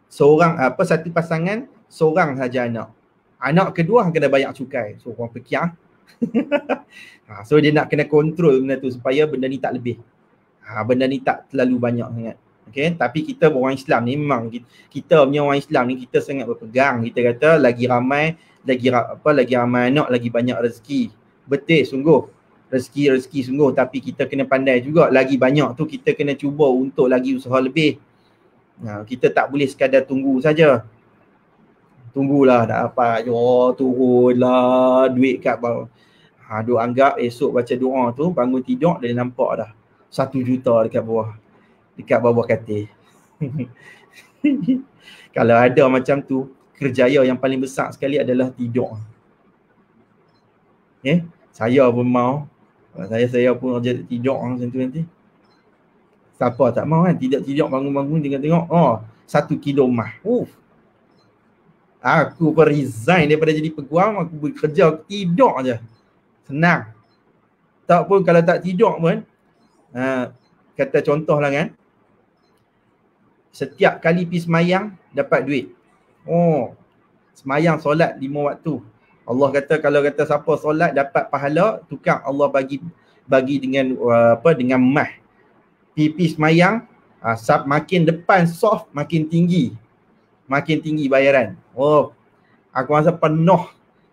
Satu pasangan seorang saja anak. Anak kedua kena bayar cukai. So orang fikir. So dia nak kena kontrol benda tu supaya benda ni tak lebih. Benda ni tak terlalu banyak sangat. Okay? Tapi kita orang Islam ni memang kita punya orang Islam ni kita sangat berpegang. Kita kata lagi ramai anak lagi banyak rezeki. Betul sungguh. Rezeki sungguh, tapi kita kena pandai juga lagi banyak tu kita kena cuba untuk lagi usaha lebih. Kita tak boleh sekadar tunggu saja. Tunggulah dah apa, turunlah duit kat bawah. Duk anggap esok baca doa tu bangun tidur dah nampak dah 1 juta dekat bawah katil. Kalau ada macam tu, kerjaya yang paling besar sekali adalah tidur. Saya pun mau. Saya pun kerja tidur macam tu nanti. Siapa tak mau kan? Tidur bangun-bangun tengok-tengok. 1 kilo emas. Aku pun resign daripada jadi peguam, aku bekerja, aku tidur je. Senang. Tak pun kalau tak tidur pun, kata contoh lah kan, setiap kali pergi semayang dapat duit. Oh, semayang solat 5 waktu. Allah kata kalau kata siapa solat dapat pahala, tukar Allah bagi dengan dengan mah. Pergi semayang, makin depan soft makin tinggi bayaran. Oh, aku rasa penuh.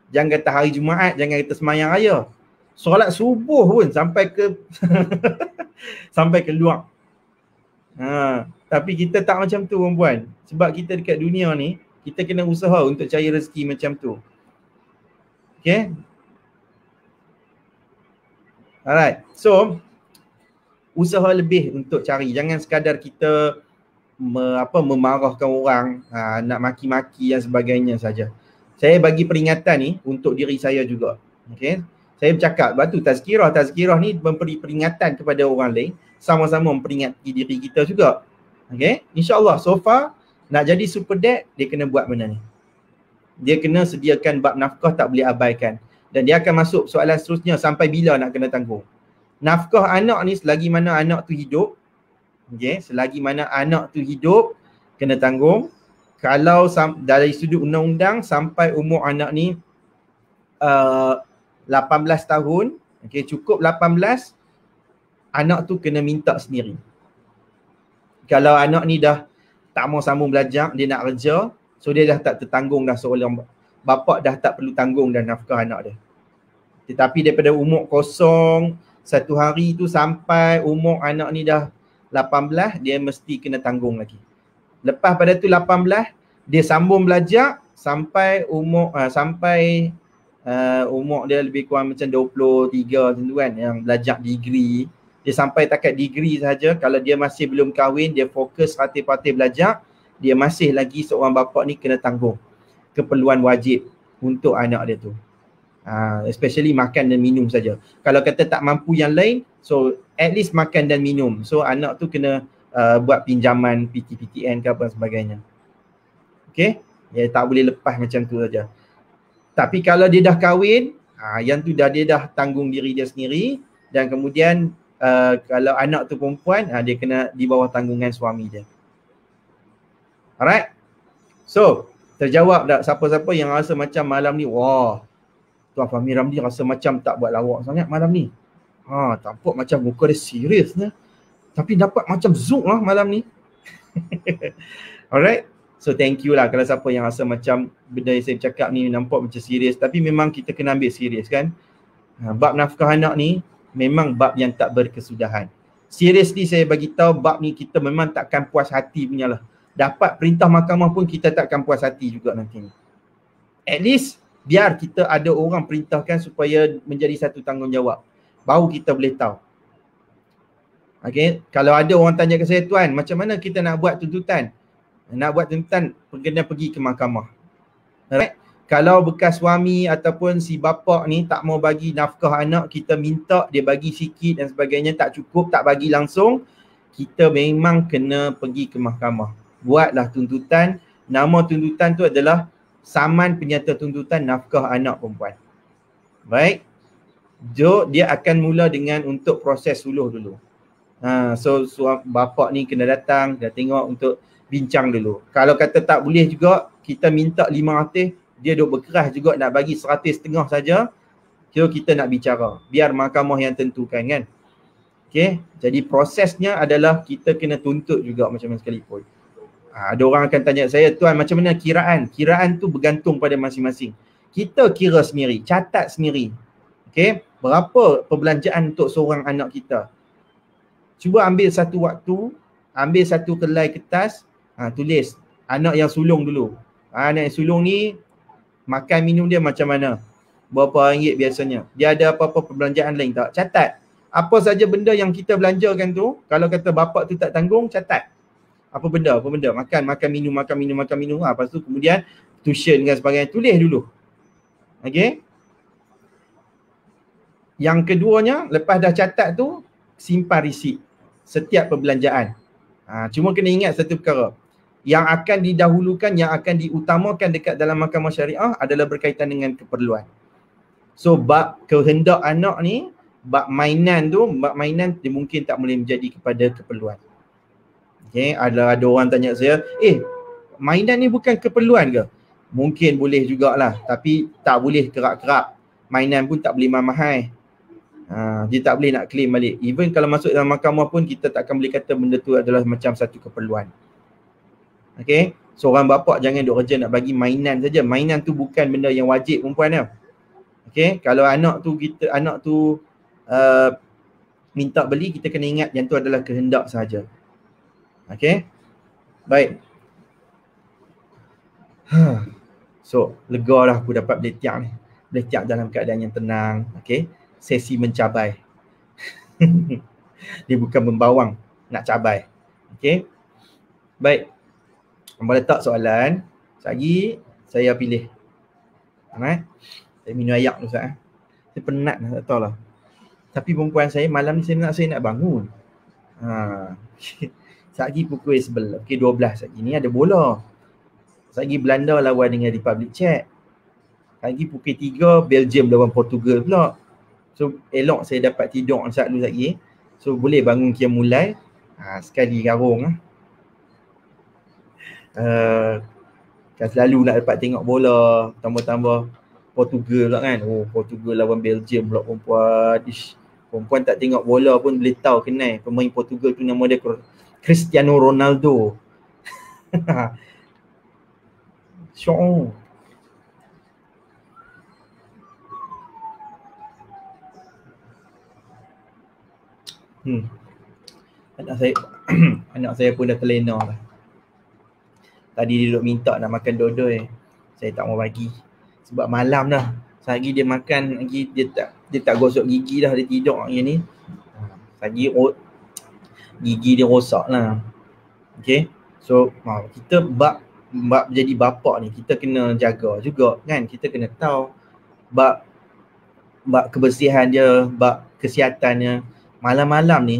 Jangan kata hari Jumaat, jangan kata semayang raya. Solat subuh pun sampai ke sampai ke luar. Tapi kita tak macam tu perempuan. Sebab kita dekat dunia ni, kita kena usaha untuk cari rezeki macam tu. Okay. Alright. So, usaha lebih untuk cari. Jangan sekadar kita memarahkan orang, nak maki-maki dan sebagainya saja. Saya bagi peringatan ni untuk diri saya juga. Okay. Saya bercakap, batu tazkirah ni memberi peringatan kepada orang lain, sama-sama memperingati diri kita juga. Okay. InsyaAllah, so far, nak jadi super dad, dia kena buat benda ni. Dia kena sediakan bab nafkah, tak boleh abaikan. Dan dia akan masuk soalan seterusnya, sampai bila nak kena tanggung. Nafkah anak ni selagi mana anak tu hidup, okay, selagi mana anak tu hidup, kena tanggung. Kalau dari sudut undang-undang sampai umur anak ni 18 tahun, okay, cukup 18, anak tu kena minta sendiri. Kalau anak ni dah tak mau sambung belajar, dia nak kerja, so dia dah tak tertanggung dah, seorang bapa dah tak perlu tanggung dah nafkah anak dia. Tetapi daripada umur kosong 1 hari tu sampai umur anak ni dah 18, dia mesti kena tanggung lagi. Lepas pada tu 18, dia sambung belajar sampai umur umur dia lebih kurang macam 23 macam tu kan, yang belajar degree. Dia sampai takat degree saja. Kalau dia masih belum kahwin, dia fokus hati-hati belajar, dia masih lagi seorang bapa ni kena tanggung keperluan wajib untuk anak dia tu. Especially makan dan minum saja. Kalau kata tak mampu yang lain, so at least makan dan minum. So anak tu kena buat pinjaman PTPTN ke apa sebagainya. Okay, dia tak boleh lepas macam tu saja. Tapi kalau dia dah kahwin, yang tu dia dah tanggung diri dia sendiri. Dan kemudian kalau anak tu perempuan, dia kena di bawah tanggungan suami dia. Alright. So, terjawab tak siapa-siapa yang rasa macam malam ni, wah, Tuan Fahmi Ramli rasa macam tak buat lawak sangat malam ni. Tampak macam muka dia serius lah. Tapi dapat macam zoom lah malam ni. Alright. So thank you lah kalau siapa yang rasa macam benda yang saya cakap ni nampak macam serius. Tapi memang kita kena ambil serius kan. Bab nafkah anak ni memang bab yang tak berkesudahan. Seriously saya bagi tahu, bab ni kita memang takkan puas hati punya lah. Dapat perintah mahkamah pun kita takkan puas hati juga nanti ni. At least biar kita ada orang perintahkan supaya menjadi satu tanggungjawab. Baru kita boleh tahu. Okay. Kalau ada orang tanya ke saya, tuan, macam mana kita nak buat tuntutan? Nak buat tuntutan, kena pergi ke mahkamah. Alright. Kalau bekas suami ataupun si bapa ni tak mau bagi nafkah anak, kita minta dia bagi sikit dan sebagainya, tak cukup, tak bagi langsung, kita memang kena pergi ke mahkamah. Buatlah tuntutan. Nama tuntutan tu adalah Saman Penyata Tuntutan Nafkah Anak Perempuan. Baik. Dia akan mula dengan untuk proses suluh dulu. So bapa ni kena datang, dah tengok untuk bincang dulu. Kalau kata tak boleh juga, kita minta 500, dia duk berkeras juga nak bagi 100.5 saja, so kita nak bicara. Biar mahkamah yang tentukan kan. Okay, jadi prosesnya adalah kita kena tuntut juga macam mana sekalipun. Ada orang akan tanya saya, tuan macam mana kiraan? Kiraan tu bergantung pada masing-masing. Kita kira sendiri, catat sendiri. Okay, berapa perbelanjaan untuk seorang anak kita. Cuba ambil satu waktu, ambil satu kelai kertas, tulis anak yang sulung dulu. Anak yang sulung ni makan minum dia macam mana? Berapa ringgit biasanya? Dia ada apa-apa perbelanjaan lain tak? Catat. Apa saja benda yang kita belanjakan tu, kalau kata bapak tu tak tanggung, catat. Apa benda? Makan minum. Lepas tu kemudian tuition dan sebagainya, tulis dulu. Okay. Yang keduanya, lepas dah catat tu, simpan resit setiap perbelanjaan. Cuma kena ingat satu perkara. Yang akan didahulukan, yang akan diutamakan dekat dalam mahkamah syariah adalah berkaitan dengan keperluan. So bab kehendak anak ni, bab mainan dia mungkin tak boleh menjadi kepada keperluan. Okay, ada orang tanya saya, mainan ni bukan keperluan ke? Mungkin boleh jugalah, tapi tak boleh kerap-kerap. Mainan pun tak boleh mahal. Dia tak boleh nak claim balik. Even kalau masuk dalam mahkamah pun kita tak akan boleh kata benda tu adalah macam satu keperluan. Okay, seorang bapa jangan duk kerja nak bagi mainan saja. Mainan tu bukan benda yang wajib perempuan tau. Okay, kalau anak tu minta beli, kita kena ingat yang tu adalah kehendak sahaja. Okay, baik. So, lega lah aku dapat beletiak ni. Beletiak dalam keadaan yang tenang. Okay, sesi mencabai. Dia bukan membawang, nak cabai. Okay, baik. Boleh tak soalan? Sekejap saya pilih. Saya minum ayak dulu Ustaz. Saya penat lah, tak tahu lah. Tapi perempuan saya malam ni saya nak bangun. Sekejap pukul 11, okay, 12 sekejap ni ada bola. Sekejap Belanda lawan dengan Republic Czech. Sekejap pukul 3 Belgium lawan Portugal pula. So elok saya dapat tidur sekejap. So boleh bangun kiam mulai. Sekali garung lah. Kan selalu nak dapat tengok bola, tambah-tambah Portugal lah kan. Portugal lawan Belgium pula perempuan. Perempuan tak tengok bola pun boleh tahu kenal pemain Portugal tu nama dia Cristiano Ronaldo. Syok. Anak saya pun dah terlena lah. Tadi dia duduk minta nak makan dodoi. Saya tak mau bagi. Sebab malam dah. Sehari dia makan, lagi dia tak gosok gigi dah, dia tidur macam ni. Sehari gigi dia rosak lah. Okay. So kita bab jadi bapa ni, kita kena jaga juga kan. Kita kena tahu bab kebersihan dia, bab kesihatannya. Malam-malam ni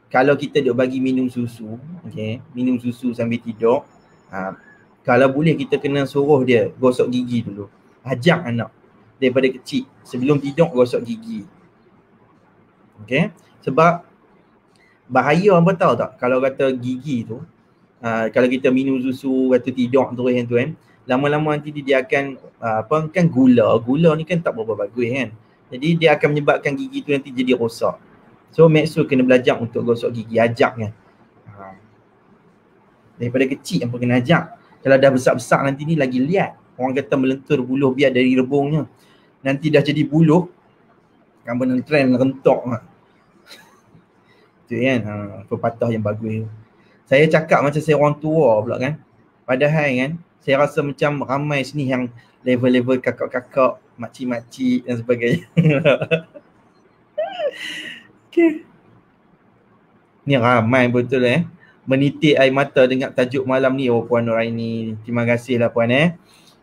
kalau kita duk bagi minum susu, okay, minum susu sambil tidur, kalau boleh kita kena suruh dia gosok gigi dulu. Ajak anak daripada kecil sebelum tidur gosok gigi. Okay, sebab bahaya apa tahu tak, kalau kata gigi tu, kalau kita minum susu waktu tidur terus yang tu kan, lama-lama nanti dia akan kan gula ni kan tak berapa bagus kan. Jadi dia akan menyebabkan gigi tu nanti jadi rosak. So make sure kena belajar untuk gosok gigi, ajak kan. Daripada kecil apa kena ajak. Kalau dah besar-besar nanti ni lagi liat. Orang kata melentur buluh biar dari rebungnya. Nanti dah jadi buluh, kan benda trend rentok lah. Tu kan, pepatah yang bagus. Saya cakap macam saya orang tua pula kan. Padahal kan, saya rasa macam ramai sini yang level-level kakak-kakak, makcik-makcik dan sebagainya. Okay. Ni ramai betul menitik air mata dengar tajuk malam ni. Puan Nuraini, terima kasih lah puan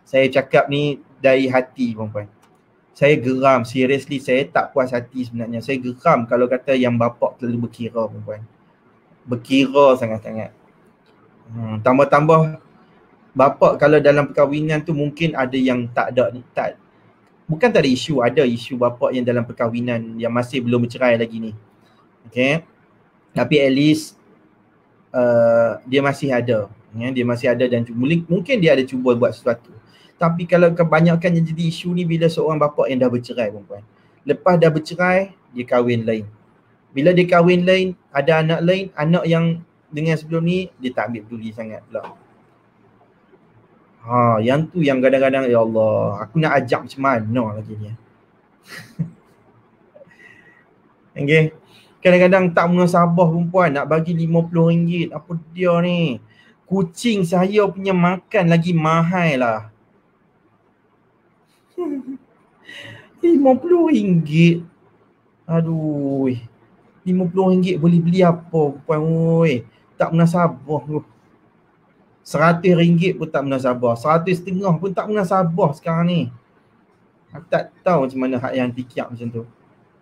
Saya cakap ni dari hati perempuan. Saya geram, seriously saya tak puas hati sebenarnya. Saya geram kalau kata yang bapak terlalu berkira perempuan. Berkira sangat-sangat. Tambah-tambah bapak kalau dalam perkahwinan tu mungkin ada yang bukan tak ada isu, ada isu bapak yang dalam perkahwinan yang masih belum bercerai lagi ni. Okay. Tapi at least dia masih ada. Dia masih ada dan mungkin dia ada cuba buat sesuatu. Tapi kalau kebanyakan yang jadi isu ni bila seorang bapa yang dah bercerai perempuan. Lepas dah bercerai, dia kahwin lain. Bila dia kahwin lain, ada anak lain, anak yang dengan sebelum ni dia tak ambil peduli sangat pula. Yang tu yang kadang-kadang ya Allah, aku nak ajak macam mana lagi ni. Okay. Kadang-kadang tak munasabah perempuan nak bagi RM50. Apa dia ni? Kucing saya punya makan lagi mahal lah. RM50. Aduh. RM50 boleh beli apa perempuan? Oi, tak munasabah. RM100 pun tak munasabah. RM100.5 pun tak munasabah sekarang ni. Aku tak tahu macam mana hak yang fikir macam tu.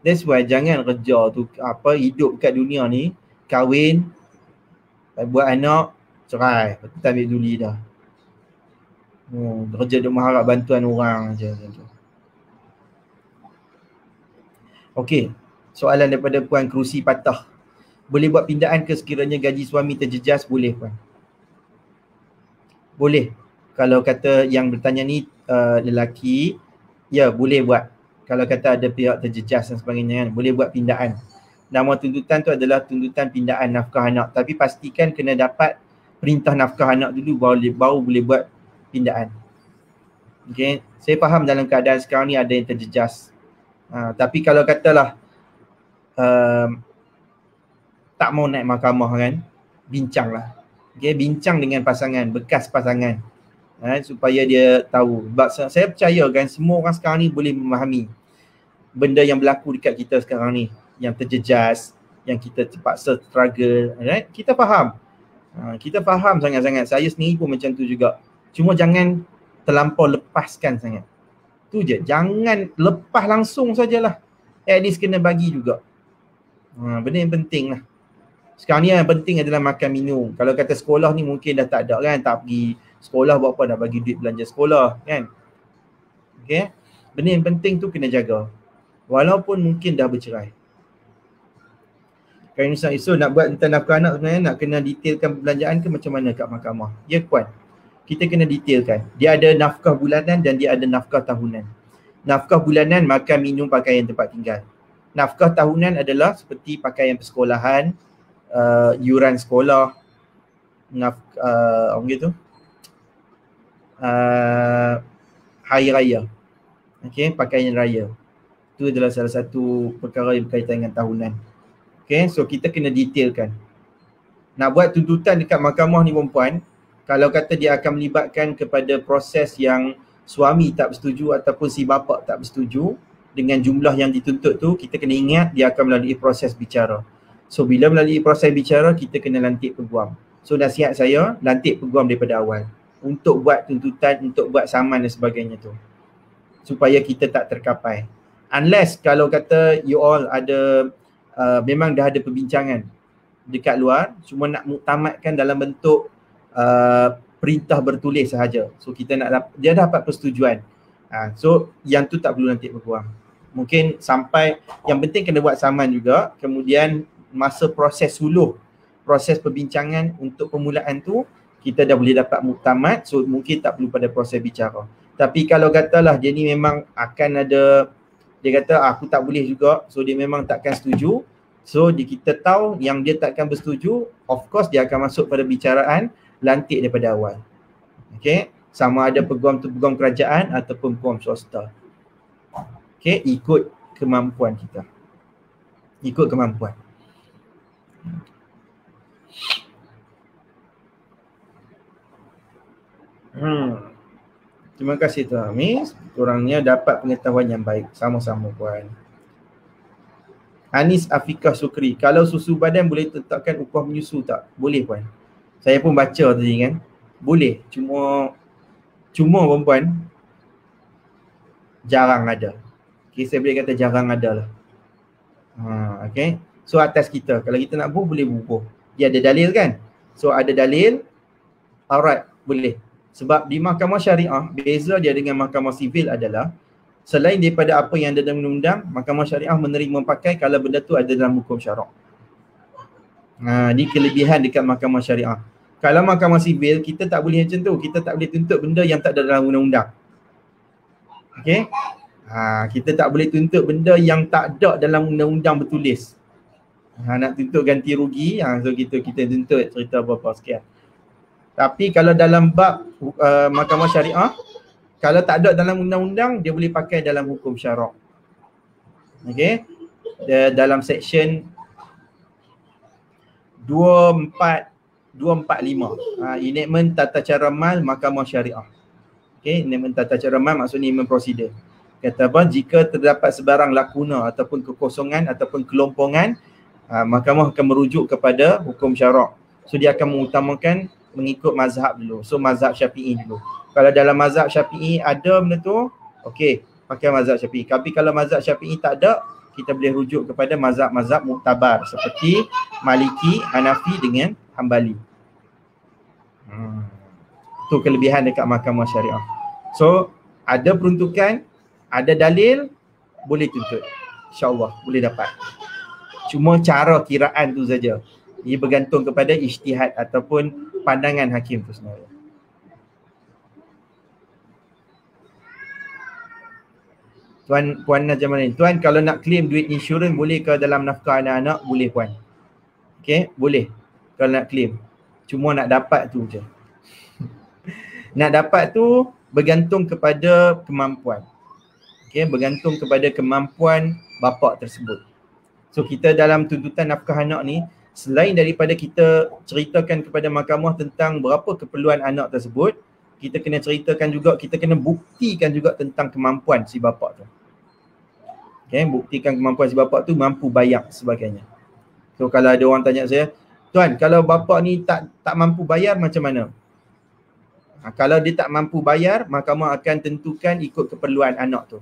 That's why jangan kerja tu hidup kat dunia ni, kahwin, buat anak, cerai, tak ambil duli dah. Kerja duk mengharap bantuan orang je macam tu. Okey, soalan daripada Puan Kerusi Patah. Boleh buat pindaan ke sekiranya gaji suami terjejas? Boleh Puan. Boleh. Kalau kata yang bertanya ni lelaki, ya boleh buat. Kalau kata ada pihak terjejas dan sebagainya kan, boleh buat pindaan. Nama tuntutan tu adalah tuntutan pindaan nafkah anak. Tapi pastikan kena dapat perintah nafkah anak dulu baru boleh buat pindaan. Okay. Saya faham dalam keadaan sekarang ni ada yang terjejas. Tapi kalau katalah tak mau naik mahkamah kan, bincanglah. Okay, bincang dengan pasangan, bekas pasangan. Supaya dia tahu. Sebab saya percaya kan semua orang sekarang ni boleh memahami benda yang berlaku dekat kita sekarang ni. Yang terjejas, yang kita terpaksa struggle. Right? Kita faham. Kita faham sangat-sangat. Saya sendiri pun macam tu juga. Cuma jangan terlampau lepaskan sangat. Tu je. Jangan lepas langsung sajalah. At least kena bagi juga. Benda yang penting lah. Sekarang ni yang penting adalah makan minum. Kalau kata sekolah ni mungkin dah tak ada kan. Tak pergi sekolah buat apa, dah bagi duit belanja sekolah kan. Okay. Benda yang penting tu kena jaga. Walaupun mungkin dah bercerai. Kalau misalnya isu nak buat tentang nafkah anak sebenarnya nak kena detailkan perbelanjaan ke macam mana kat mahkamah. Ya Puan. Kita kena detailkan. Dia ada nafkah bulanan dan dia ada nafkah tahunan. Nafkah bulanan makan, minum, pakaian, tempat tinggal. Nafkah tahunan adalah seperti pakaian persekolahan, yuran sekolah, orang gitu, hari raya. Okay, pakaian raya. Itu adalah salah satu perkara yang berkaitan dengan tahunan. Okay, so kita kena detailkan. Nak buat tuntutan dekat mahkamah ni perempuan, kalau kata dia akan melibatkan kepada proses yang suami tak bersetuju ataupun si bapa tak bersetuju dengan jumlah yang dituntut tu, kita kena ingat dia akan melalui proses bicara. So bila melalui proses bicara, kita kena lantik peguam. So nasihat saya, lantik peguam daripada awal untuk buat tuntutan, untuk buat saman dan sebagainya tu, supaya kita tak terkapai. Unless kalau kata you all ada memang dah ada perbincangan dekat luar, cuma nak muktamadkan dalam bentuk perintah bertulis sahaja. So kita nak dia dapat persetujuan. So yang tu tak perlu nanti peguam. Mungkin sampai, yang penting kena buat saman juga. Kemudian masa proses suluh, proses perbincangan untuk permulaan tu, kita dah boleh dapat muktamad. So mungkin tak perlu pada proses bicara. Tapi kalau katalah dia ni memang akan ada, dia kata aku tak boleh juga, so dia memang takkan setuju. So kita tahu yang dia takkan bersetuju, of course dia akan masuk pada bicaraan lantik daripada awal. Okay, sama ada peguam tu peguam kerajaan ataupun peguam swasta. Okay, ikut kemampuan kita. Ikut kemampuan. Terima kasih Tuan Hamis. Kurangnya dapat pengetahuan yang baik. Sama-sama Puan. Anis Afikah Sukri. Kalau susu badan boleh tetapkan upah menyusu tak? Boleh Puan. Saya pun baca tadi kan. Boleh. Cuma perempuan jarang ada. Okay, saya boleh kata jarang ada lah. Okay. So atas kita. Kalau kita nak bubuh, boleh bubuh. Dia ada dalil kan? So ada dalil. Alright, boleh. Sebab di mahkamah syariah, beza dia dengan mahkamah sivil adalah selain daripada apa yang ada dalam undang-undang, mahkamah syariah menerima pakai kalau benda tu ada dalam hukum syarak. Ini kelebihan dekat mahkamah syariah. Kalau mahkamah sivil, kita tak boleh macam tu. Kita tak boleh tuntut benda yang tak ada dalam undang-undang. Okay? Kita tak boleh tuntut benda yang tak ada dalam undang-undang bertulis. Nak tuntut ganti rugi, so kita tuntut cerita berapa sekian. Tapi kalau dalam bab mahkamah syariah, kalau tak ada dalam undang-undang, dia boleh pakai dalam hukum syarak. Okay? Dalam section 245. Enactment tata cara mal mahkamah syariah. Okay? Enactment tata cara mal maksudnya enactment prosedur. Kata apa? Jika terdapat sebarang lakuna ataupun kekosongan ataupun kelompongan, mahkamah akan merujuk kepada hukum syarak. So dia akan mengutamakan mengikut mazhab dulu. So mazhab Syafi'i dulu. Kalau dalam mazhab Syafi'i ada benda tu, okey, pakai mazhab Syafi'i. Tapi kalau mazhab Syafi'i tak ada, kita boleh rujuk kepada mazhab-mazhab muktabar seperti Maliki, Hanafi dengan Hambali. Tu kelebihan dekat mahkamah syariah. So ada peruntukan, ada dalil, boleh tuntut. InsyaAllah boleh dapat. Cuma cara kiraan tu saja. Ia bergantung kepada ijtihad ataupun pandangan hakim tu sendiri. Tuan Puan Najamanin, tuan kalau nak claim duit insurans boleh ke dalam nafkah anak-anak? Boleh puan. Okey, boleh kalau nak claim. Cuma nak dapat tu je. Nak dapat tu bergantung kepada kemampuan. Okey, bergantung kepada kemampuan bapa tersebut. So kita dalam tuntutan nafkah anak ni, selain daripada kita ceritakan kepada mahkamah tentang berapa keperluan anak tersebut, kita kena ceritakan juga, kita kena buktikan juga tentang kemampuan si bapa tu. Okay, buktikan kemampuan si bapa tu mampu bayar sebagainya. So kalau ada orang tanya saya, tuan kalau bapa ni tak mampu bayar macam mana? Kalau dia tak mampu bayar, mahkamah akan tentukan ikut keperluan anak tu.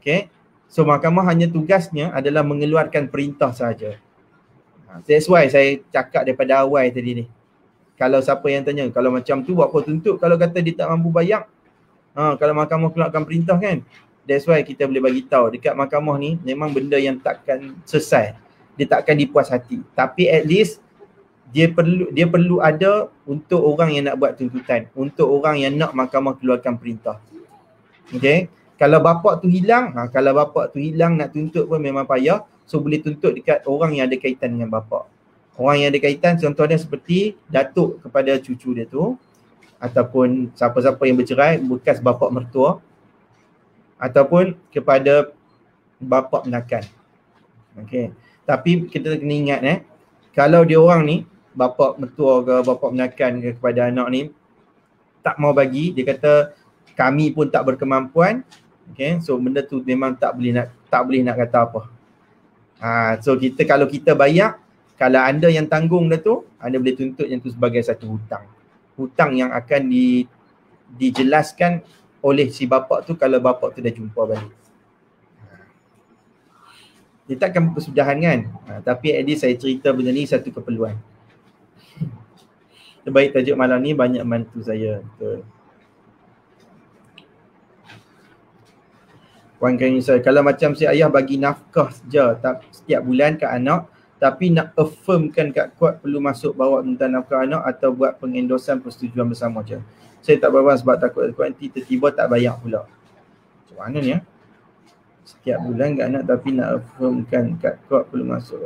Okay, so mahkamah hanya tugasnya adalah mengeluarkan perintah sahaja. That's why saya cakap daripada awal tadi ni. Kalau siapa yang tanya, kalau macam tu buat apa tuntut kalau kata dia tak mampu bayar? Kalau mahkamah keluarkan perintah kan? That's why kita boleh bagi tahu dekat mahkamah ni memang benda yang takkan selesai. Dia takkan dipuas hati. Tapi at least dia perlu ada untuk orang yang nak buat tuntutan, untuk orang yang nak mahkamah keluarkan perintah. Okay? Kalau bapak tu hilang, kalau bapak tu hilang nak tuntut pun memang payah. So boleh tuntut dekat orang yang ada kaitan dengan bapak. Orang yang ada kaitan contohnya seperti datuk kepada cucu dia tu, ataupun siapa-siapa yang bercerai bekas bapa mertua, ataupun kepada bapa menakan. Okey. Tapi kita kena ingat kalau dia orang ni bapa mertua ke bapa menakan ke kepada anak ni tak mau bagi, dia kata kami pun tak berkemampuan. Okey. So benda tu memang tak boleh nak kata apa. So kita kalau kita bayar, kalau anda yang tanggung dah tu, anda boleh tuntut yang tu sebagai satu hutang. Hutang yang akan dijelaskan oleh si bapa tu kalau bapa tu dah jumpa balik. Dia takkan persudahan kan? Tapi at least saya cerita benda ni satu keperluan. Terbaik tajuk malam ni banyak bantu saya. Betul. Puan Kanisa, kalau macam si ayah bagi nafkah saja setiap bulan ke anak, tapi nak affirmkan kat kuat perlu masuk bawa tentang nafkah anak atau buat pengendosan persetujuan bersama je. Saya tak berapa sebab takut nanti tiba-tiba tak bayar pula. Macam mana ni Setiap bulan kat anak tapi nak affirmkan kat kuat perlu masuk.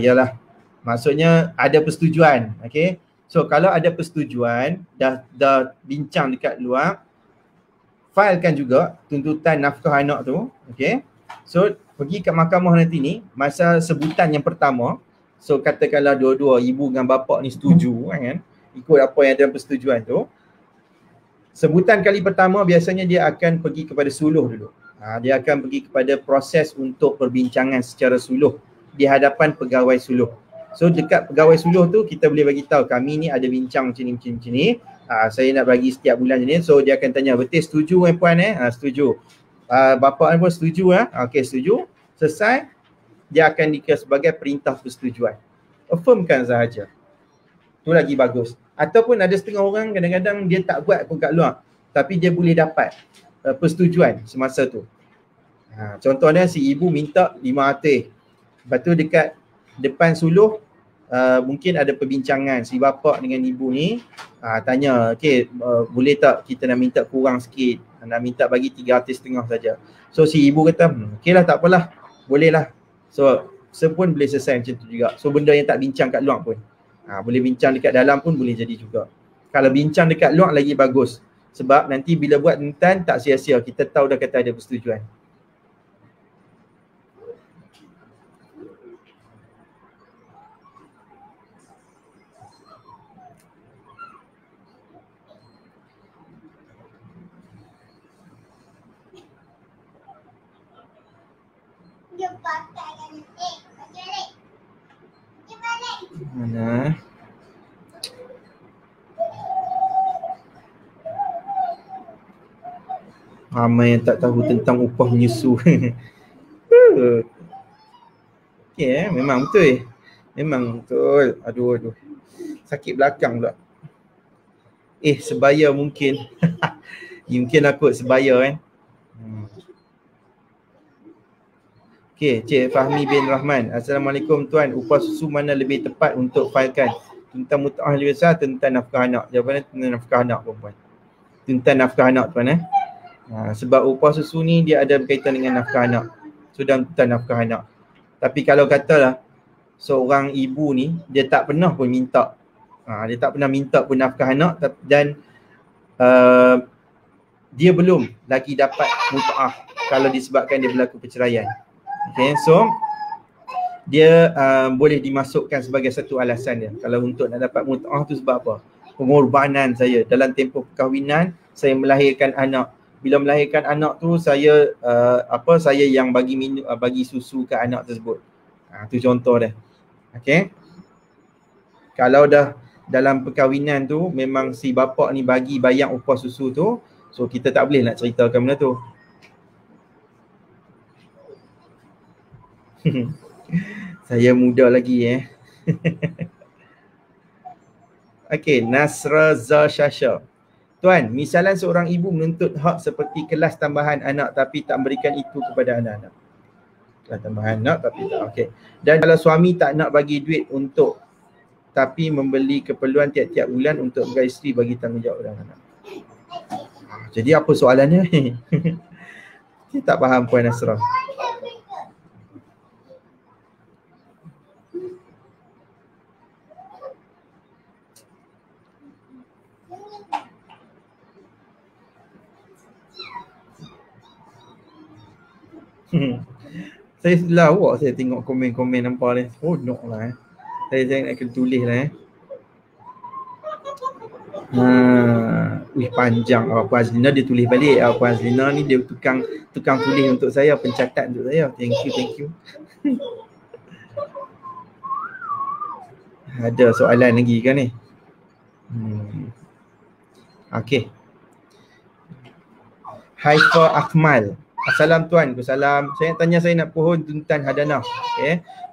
Yalah. Maksudnya ada persetujuan. Okay. So kalau ada persetujuan, dah bincang dekat luar, filekan juga tuntutan nafkah anak tu. Okay. So pergi ke mahkamah nanti ni, masa sebutan yang pertama, so katakanlah dua-dua ibu dengan bapa ni setuju kan, ikut apa yang ada persetujuan tu. Sebutan kali pertama biasanya dia akan pergi kepada suluh dulu. Dia akan pergi kepada proses untuk perbincangan secara suluh di hadapan pegawai suluh. So dekat pegawai suluh tu kita boleh bagi tahu kami ni ada bincang macam ni. Saya nak bagi setiap bulan ni. So dia akan tanya, betul setuju puan setuju. Bapa pun setuju okey setuju. Selesai, dia akan dikira sebagai perintah persetujuan. Affirmkan sahaja. Tu lagi bagus. Ataupun ada setengah orang kadang-kadang dia tak buat pun kat luar, tapi dia boleh dapat persetujuan semasa tu. Contohnya si ibu minta 500. Lepas tu dekat depan suluh mungkin ada perbincangan si bapa dengan ibu ni, tanya, okey boleh tak kita nak minta kurang sikit, nak minta bagi 350 saja. So si ibu kata, okeylah tak apalah, boleh lah. So pun boleh selesai macam tu juga. So benda yang tak bincang kat luar pun, boleh bincang dekat dalam pun boleh jadi juga. Kalau bincang dekat luar lagi bagus. Sebab nanti bila buat tuntutan tak sia-sia, kita tahu dah kata ada persetujuan. Mana? Ramai yang tak tahu tentang upah menyusu. Okay, memang betul. Memang betul. Aduh. Sakit belakang pula. Sebaya mungkin. Mungkin aku sebaya kan. Okey, Cik Fahmi bin Rahman. Assalamualaikum tuan. Upah susu mana lebih tepat untuk failkan? Tentang mut'ah lebih besar, tentang nafkah anak. Jawapannya tentang nafkah anak perempuan. Tentang nafkah anak tuan sebab upah susu ni dia ada berkaitan dengan nafkah anak. Sudah tentang nafkah anak. Tapi kalau katalah seorang ibu ni dia tak pernah pun minta. Dia tak pernah minta pun nafkah anak dan dia belum lagi dapat mut'ah kalau disebabkan dia berlaku perceraian. Okay, so dia boleh dimasukkan sebagai satu alasan dia. Kalau untuk nak dapat mut'ah tu sebab apa? Pengorbanan saya dalam tempoh perkahwinan, saya melahirkan anak. Bila melahirkan anak tu saya saya yang bagi minum, bagi susu ke anak tersebut. Tu contoh dia. Okey. Kalau dah dalam perkahwinan tu memang si bapa ni bagi bayar upah susu tu, so kita tak boleh nak ceritakan benda tu. Saya muda lagi Okey, Nasra Zashasha. Tuan, misalan seorang ibu menuntut hak seperti kelas tambahan anak tapi tak memberikan itu kepada anak-anak. Kelas tambahan anak tapi tak. Okey. Dan kalau suami tak nak bagi duit untuk tapi membeli keperluan tiap-tiap bulan untuk isteri bagi tanggungjawab anak-anak. Jadi apa soalannya? Saya tak faham Puan Nasra. Saya lawak saya tengok komen-komen nampak ni. Oh no lah Saya nak kena tulis lah panjang Puan Azlina dia tulis balik. Puan Azlina ni dia tukang tulis untuk saya, pencatat untuk saya. Thank you. Ada soalan lagi kan ni? Okey. Haifa Akmal. Assalam tuan, salam. Saya nak pohon tuntan hadanah.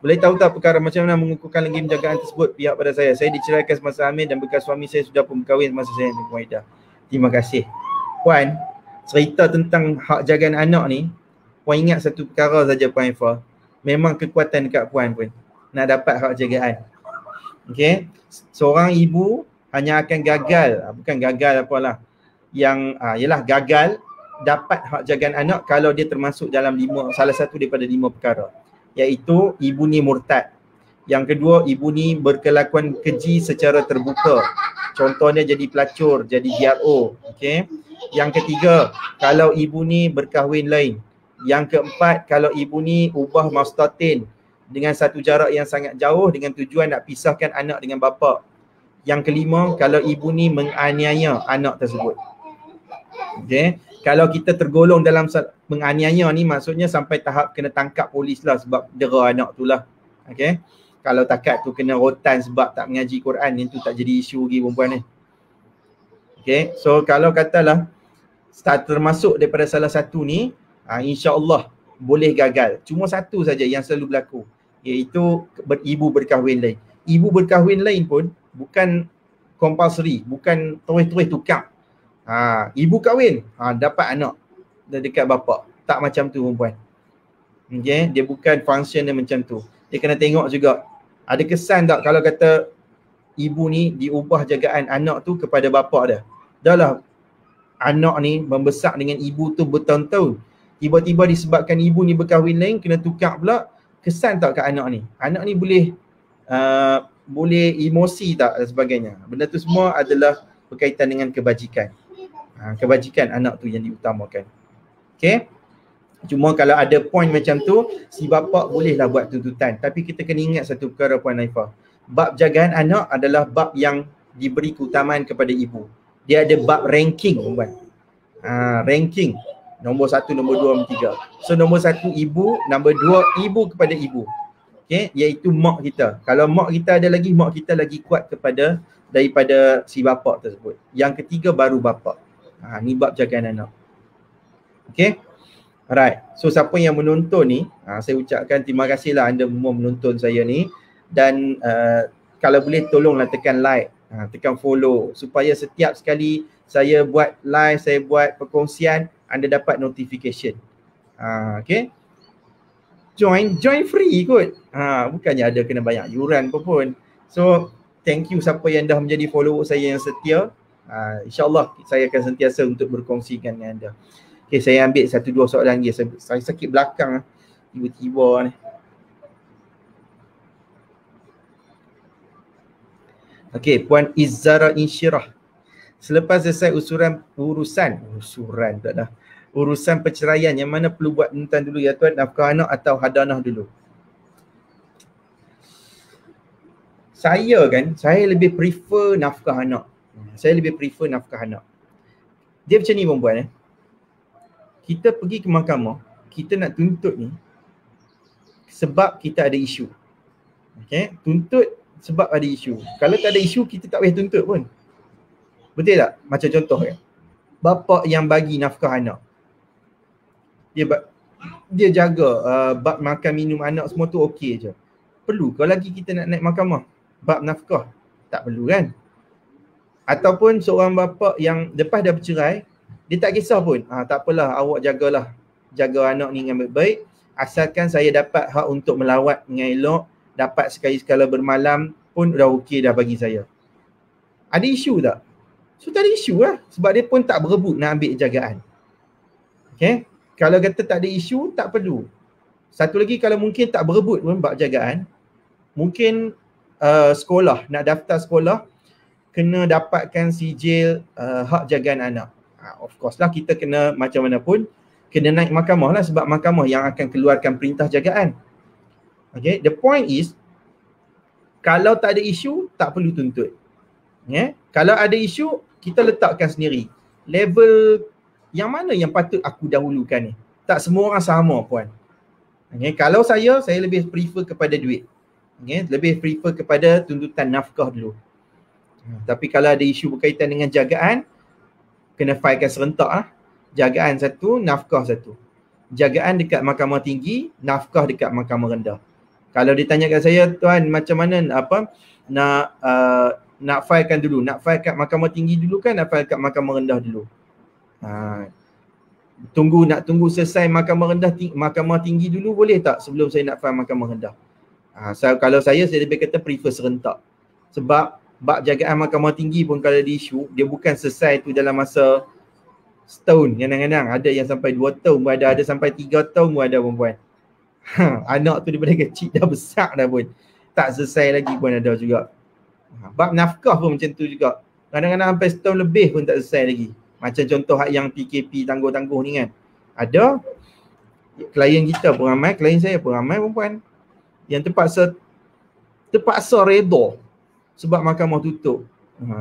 Boleh tahu tak perkara macam mana mengukuhkan lagi penjagaan tersebut pihak pada saya? Saya diceraikan semasa hamil dan bekas suami saya sudah pun berkahwin semasa saya di Muaidah. Terima kasih. Puan, cerita tentang hak jagaan anak ni, puan ingat satu perkara saja Puan Haifa. Memang kekuatan dekat puan pun nak dapat hak jagaan. Okey. Seorang ibu hanya akan gagal, bukan gagal apalah. Yang ialah gagal dapat hak jagaan anak kalau dia termasuk dalam salah satu daripada 5 perkara, iaitu ibu ni murtad. Yang kedua, ibu ni berkelakuan keji secara terbuka. Contohnya jadi pelacur, jadi DRO. Okey. Yang ketiga, kalau ibu ni berkahwin lain. Yang keempat, kalau ibu ni ubah mustatin dengan satu jarak yang sangat jauh dengan tujuan nak pisahkan anak dengan bapa. Yang kelima, kalau ibu ni menganiaya anak tersebut. Okey. Kalau kita tergolong dalam menganiaya ni, maksudnya sampai tahap kena tangkap polis lah sebab dera anak tu lah. Okay. Kalau takat tu kena rotan sebab tak mengaji Quran, yang tu tak jadi isu lagi perempuan ni. Okay. So kalau katalah termasuk daripada salah satu ni, insya-Allah boleh gagal. Cuma satu saja yang selalu berlaku, iaitu ibu berkahwin lain. Ibu berkahwin lain pun bukan compulsory, bukan terus-terus tukar. Ibu kahwin, dapat anak dekat bapa. Tak macam tu perempuan. Okay? Dia bukan function dia macam tu. Dia kena tengok juga, ada kesan tak kalau kata ibu ni diubah jagaan anak tu kepada bapa dia. Dah lah anak ni membesar dengan ibu tu bertahun-tahun. Tiba-tiba disebabkan ibu ni berkahwin lain, kena tukar pula. Kesan tak kat anak ni? Anak ni boleh emosi tak dan sebagainya. Benda tu semua adalah berkaitan dengan kebajikan. Kebajikan anak tu yang diutamakan. Okay. Cuma kalau ada point macam tu, si bapa bolehlah buat tuntutan. Tapi kita kena ingat satu perkara Puan Haifa. Bab jagaan anak adalah bab yang diberi keutamaan kepada ibu. Dia ada bab ranking perempuan. Ranking. Nombor 1, nombor 2, nombor 3. So nombor 1 ibu, nombor 2 ibu kepada ibu. Okay, iaitu mak kita. Kalau mak kita ada lagi, mak kita lagi kuat daripada si bapa tersebut. Yang ketiga baru bapa. Ni bab jagaan anak. Okay. Alright. So siapa yang menonton ni, saya ucapkan terima kasihlah anda semua menonton saya ni. Dan kalau boleh tolonglah tekan like Tekan follow supaya setiap sekali saya buat live, saya buat perkongsian, anda dapat notification. Okay. Join free kot. Bukannya ada kena bayar yuran pun. So, thank you siapa yang dah menjadi follower saya yang setia. InsyaAllah saya akan sentiasa untuk berkongsi dengan anda. Okay, saya ambil 1-2 soalan lagi. Saya sakit belakang tiba-tiba ni. Okay, Puan Izzara Insyirah. Selepas selesai urusan perceraian, yang mana perlu buat tuntutan dulu ya tuan, nafkah anak atau hadanah dulu? Saya lebih prefer nafkah anak. Dia macam ni perempuan. Kita pergi ke mahkamah, kita nak tuntut ni sebab kita ada isu. Okay, tuntut sebab ada isu. Kalau tak ada isu, kita tak payah tuntut pun. Betul tak? Macam contoh bapa yang bagi nafkah anak, dia jaga bab makan minum anak semua tu okey je. Perlu kalau lagi kita nak naik mahkamah bab nafkah? Tak perlu kan? Ataupun seorang bapa yang lepas dah bercerai, dia tak kisah pun. Tak apalah, awak jaga anak ni dengan baik-baik, asalkan saya dapat hak untuk melawat dengan elok, dapat sekali-sekala bermalam pun dah okey dah bagi saya. Ada isu tak? So tak ada isu lah, sebab dia pun tak berebut nak ambil jagaan. Okay, kalau kata tak ada isu, tak perlu. Satu lagi, kalau mungkin tak berebut pun bab jagaan, mungkin sekolah, nak daftar sekolah, kena dapatkan sijil hak jagaan anak. Of course lah, kita kena macam mana pun kena naik mahkamah lah, sebab mahkamah yang akan keluarkan perintah jagaan. Okay, the point is, kalau tak ada isu, tak perlu tuntut. Kalau ada isu, kita letakkan sendiri level yang mana yang patut aku dahulukan ni. Tak semua orang sama puan. Kalau saya lebih prefer kepada duit. Lebih prefer kepada tuntutan nafkah dulu. Tapi kalau ada isu berkaitan dengan jagaan, kena filekan serentak lah. Jagaan satu, nafkah satu. Jagaan dekat mahkamah tinggi, nafkah dekat mahkamah rendah. Kalau ditanyakan saya, tuan macam mana nak filekan dulu? Nak file kat mahkamah tinggi dulu kan, nak file kat mahkamah rendah dulu? Nak tunggu selesai mahkamah tinggi dulu boleh tak sebelum saya nak file mahkamah rendah? Kalau saya lebih kata prefer serentak. Sebab bab jagaan mahkamah tinggi pun kalau di isu, dia bukan selesai tu dalam masa setahun. Kadang-kadang ada yang sampai 2 tahun pun ada sampai 3 tahun pun ada perempuan. Anak tu daripada kecil dah besar dah pun tak selesai lagi pun ada juga. Bab nafkah pun macam tu juga. Kadang-kadang sampai setahun lebih pun tak selesai lagi. Macam contoh yang PKP tangguh-tangguh ni kan. Ada klien kita pun ramai, klien saya pun ramai perempuan yang terpaksa redha sebab mahkamah tutup.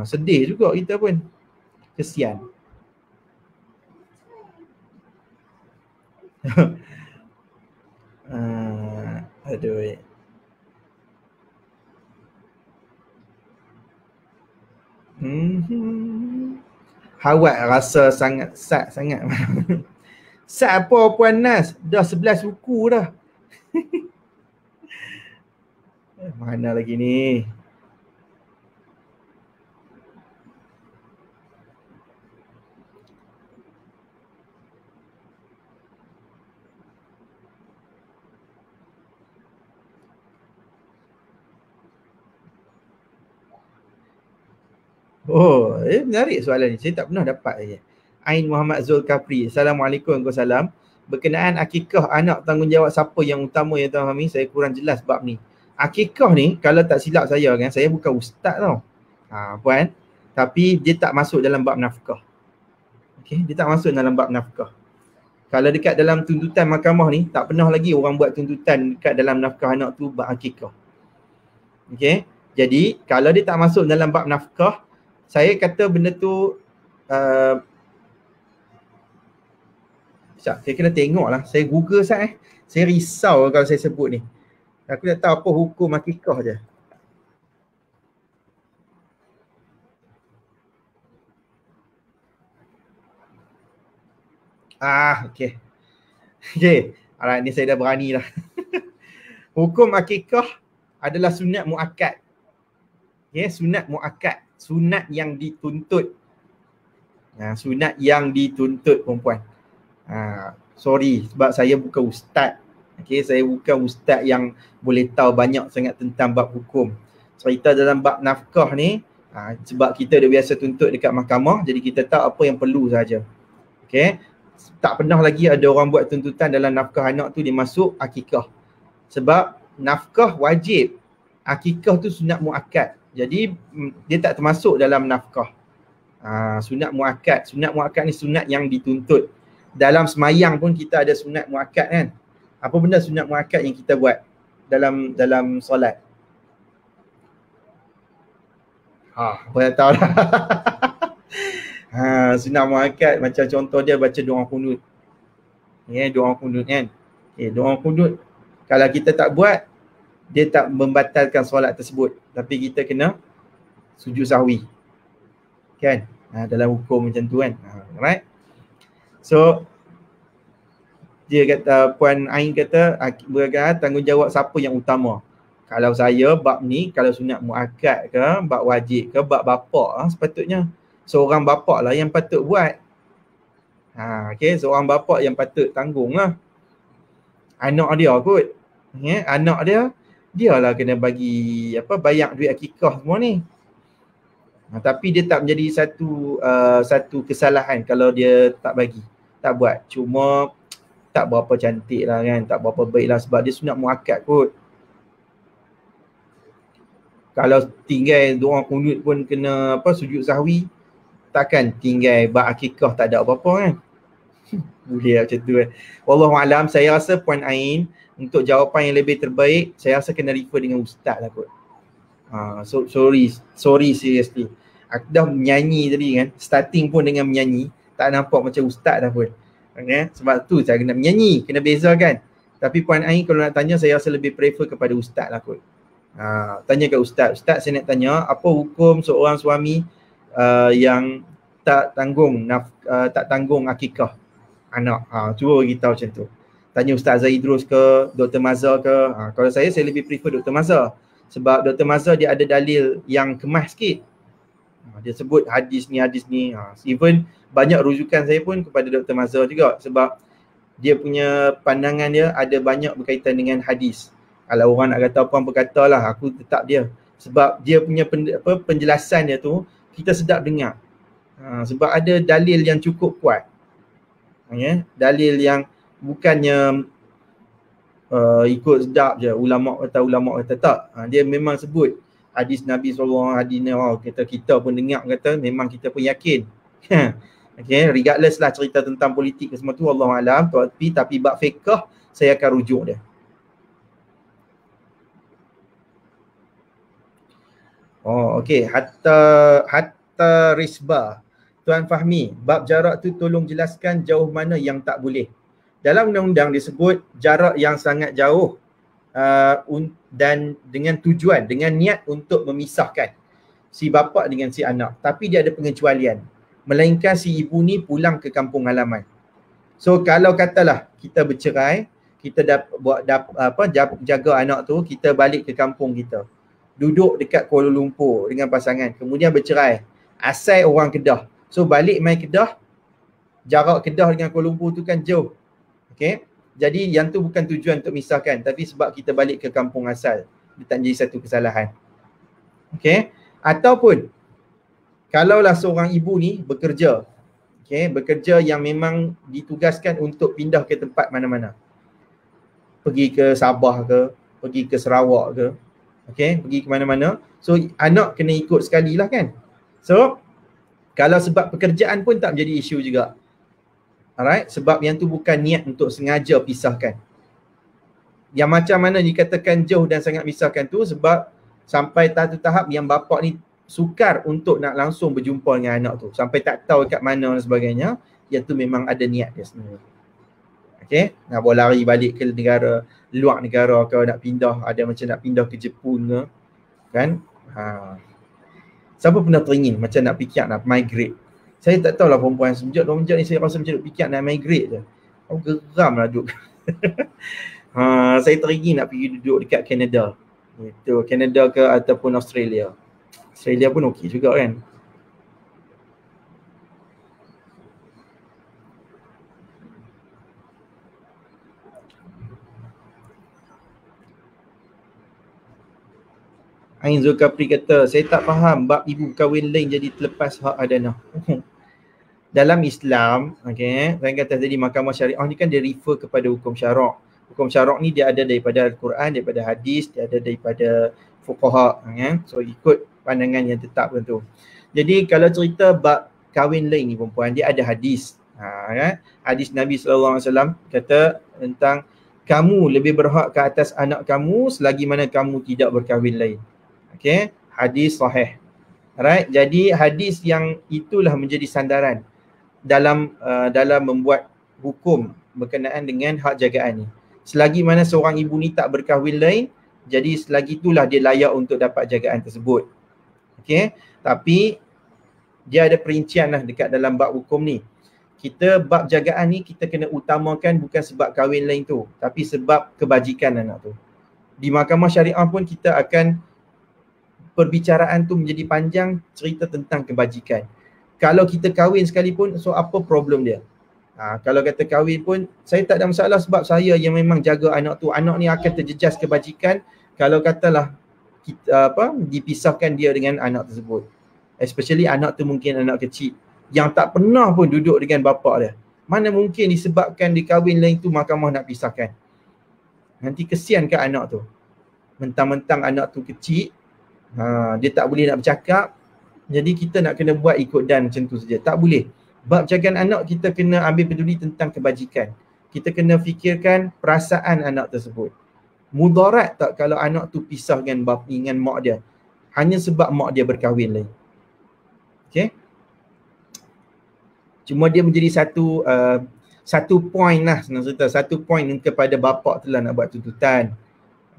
Sedih juga kita pun. Kesian. Aduh. Hawat rasa sangat sat sangat. Sat apa Puan Nas? Dah 11 buku dah. Mana lagi ni? Oh, menarik soalan ni. Saya tak pernah dapat lagi. Ain Muhammad Zulkafri. Assalamualaikum. Waalaikumsalam. Berkenaan akikah anak, tanggungjawab siapa yang utama ya Tuan Fahmi? Saya kurang jelas bab ni. Akikah ni, kalau tak silap saya kan, saya bukan ustaz tau. Puan. Tapi dia tak masuk dalam bab nafkah. Okay, dia tak masuk dalam bab nafkah. Kalau dekat dalam tuntutan mahkamah ni, tak pernah lagi orang buat tuntutan dekat dalam nafkah anak tu bab akikah. Okay. Jadi, kalau dia tak masuk dalam bab nafkah, saya kata benda tu saya kena tengok lah. Saya Google sat Saya risau kalau saya sebut ni. Aku tak tahu apa hukum akikah je. Okay. Okay. Alright, ni saya dah berani lah. Hukum akikah adalah sunat muakkad. Okay, sunat muakkad. Sunat yang dituntut. Sunat yang dituntut perempuan. Sorry sebab saya bukan ustaz. Okay, saya bukan ustaz yang boleh tahu banyak sangat tentang bab hukum. Cerita dalam bab nafkah ni, sebab kita dah biasa tuntut dekat mahkamah, jadi kita tahu apa yang perlu saja. Okay, tak pernah lagi ada orang buat tuntutan dalam nafkah anak tu dia masuk akikah. Sebab nafkah wajib, akikah tu sunat muakkad. Jadi dia tak termasuk dalam nafkah. Sunat muakkad. Sunat muakkad ni sunat yang dituntut. Dalam semayang pun kita ada sunat muakkad kan. Apa benda sunat muakkad yang kita buat dalam solat? Boleh tahu lah. Sunat muakkad macam contoh dia baca doa kunut. Doa kunut kan. Doa kunut kalau kita tak buat, dia tak membatalkan solat tersebut. Tapi kita kena sujud sahwi. Kan? Dalam hukum macam tu kan. Alright. So, dia kata, Puan Ain kata, tanggungjawab siapa yang utama? Kalau saya, bab ni, kalau sunat muakkad ke, bab wajib ke, bab bapak sepatutnya. Seorang bapak lah yang patut buat. Okay, seorang bapak yang patut tanggung lah. Anak dia kot. Anak dia lah kena bagi, bayar duit akikah semua ni. Tapi dia tak menjadi satu kesalahan kalau dia tak bagi, tak buat. Cuma tak berapa cantik lah kan, tak berapa baik lah sebab dia sunat muakkad kot. Kalau tinggal doa kunut pun kena sujud sahwi, takkan tinggal bab akikah tak ada apa-apa kan. Boleh macam tu kan. Wallahualam, saya rasa Puan Ain untuk jawapan yang lebih terbaik, saya rasa kena refer dengan ustaz lah kot. Sorry seriously. Aku dah menyanyi tadi kan, starting pun dengan menyanyi, tak nampak macam ustaz dah pun. Okay? Sebab tu saya kena menyanyi, kena bezakan. Tapi Puan Ain kalau nak tanya, saya rasa lebih prefer kepada ustaz lah kot. Tanya ke ustaz. Ustaz, saya nak tanya, apa hukum seorang suami yang tak tanggung akikah anak? Cuba beritahu macam tu. Tanya Ustaz Zaidrus ke, Dr. Mazhar ke. Kalau saya lebih prefer Dr. Mazhar. Sebab Dr. Mazhar dia ada dalil yang kemas sikit. Dia sebut hadis ni. Even banyak rujukan saya pun kepada Dr. Mazhar juga. Sebab dia punya pandangan dia ada banyak berkaitan dengan hadis. Kalau orang nak kata apa berkata lah, aku tetap dia. Sebab dia punya penjelasan dia tu, kita sedap dengar. Sebab ada dalil yang cukup kuat. Dalil yang bukannya ikut sedap je, ulama kata tak. Dia memang sebut hadis Nabi SAW, hadis kita pun dengar kata, memang kita pun yakin. Okay, regardless lah cerita tentang politik ke semua tu, Allahualam. Tapi bab fiqh saya akan rujuk dia. Okay. Hatta risbah. Tuan Fahmi, bab jarak tu tolong jelaskan jauh mana yang tak boleh. Dalam undang-undang disebut jarak yang sangat jauh dan dengan tujuan, dengan niat untuk memisahkan si bapa dengan si anak. Tapi dia ada pengecualian. Melainkan si ibu ni pulang ke kampung halaman. So kalau katalah kita bercerai, kita jaga anak tu, kita balik ke kampung kita. Duduk dekat Kuala Lumpur dengan pasangan, kemudian bercerai. Asal orang Kedah. So balik main Kedah, jarak Kedah dengan Kuala Lumpur tu kan jauh. Okay. Jadi yang tu bukan tujuan untuk misahkan, tapi sebab kita balik ke kampung asal. Dia tak jadi satu kesalahan. Okay. Ataupun kalaulah seorang ibu ni bekerja. Okay. Bekerja yang memang ditugaskan untuk pindah ke tempat mana-mana. Pergi ke Sabah ke, pergi ke Sarawak ke. Okay. Pergi ke mana-mana. So anak kena ikut sekali lah kan. So kalau sebab pekerjaan pun tak menjadi isu juga. Alright, sebab yang tu bukan niat untuk sengaja pisahkan. Yang macam mana dikatakan jauh dan sangat pisahkan tu sebab sampai tahap yang bapak ni sukar untuk nak langsung berjumpa dengan anak tu. Sampai tak tahu kat mana dan sebagainya. Yang tu memang ada niat dia sendiri. Okay, nak bawa lari balik ke negara, luar negara ke, nak pindah, ada macam nak pindah ke Jepun ke. Kan? Siapa pernah teringin macam nak fikir nak migrate? Saya tak tahulah perempuan sejak ni saya rasa macam nak fikir nak migrate je. Aku geram lah duduk. Saya teringin nak pergi duduk dekat Canada. Itu Canada ke ataupun Australia. Australia pun okey juga kan. Ain Zulkafli kata, saya tak faham bab ibu kahwin lain jadi terlepas hak adanah. Dalam Islam, okey, saya kata tadi mahkamah syariah ni kan dia refer kepada hukum syarak. Hukum syarak ni dia ada daripada Al-Quran, daripada hadis, dia ada daripada fuqaha, ya. So ikut pandangan yang tetap tentu. Jadi kalau cerita bab kahwin lain ni perempuan, dia ada hadis. Ya. Hadis Nabi SAW kata tentang kamu lebih berhak ke atas anak kamu selagi mana kamu tidak berkahwin lain. Okey, hadis sahih. Alright, jadi hadis yang itulah menjadi sandaran dalam membuat hukum berkenaan dengan hak jagaan ni. Selagi mana seorang ibu ni tak berkahwin lain, jadi selagi itulah dia layak untuk dapat jagaan tersebut. Okey, tapi dia ada perincian lah dekat dalam bab hukum ni. Kita bab jagaan ni kita kena utamakan bukan sebab kahwin lain tu, tapi sebab kebajikan anak tu. Di mahkamah syariah pun kita akan perbicaraan tu menjadi panjang, cerita tentang kebajikan. Kalau kita kahwin sekalipun, so apa problem dia? Kalau kata kahwin pun, saya tak ada masalah sebab saya yang memang jaga anak tu. Anak ni akan terjejas kebajikan kalau katalah kita, dipisahkan dia dengan anak tersebut. Especially anak tu mungkin anak kecil yang tak pernah pun duduk dengan bapa dia. Mana mungkin disebabkan dikahwin lain tu mahkamah nak pisahkan. Nanti kesian ke anak tu. Mentang-mentang anak tu kecil, dia tak boleh nak bercakap, jadi kita nak kena buat ikut dan macam tu saja. Tak boleh. Bab jagaan anak kita kena ambil peduli tentang kebajikan. Kita kena fikirkan perasaan anak tersebut. Mudarat tak kalau anak tu pisah dengan mak dia hanya sebab mak dia berkahwin lain. Okey. Cuma dia menjadi satu point lah, senang cerita, satu point kepada bapa tu lah nak buat tuntutan.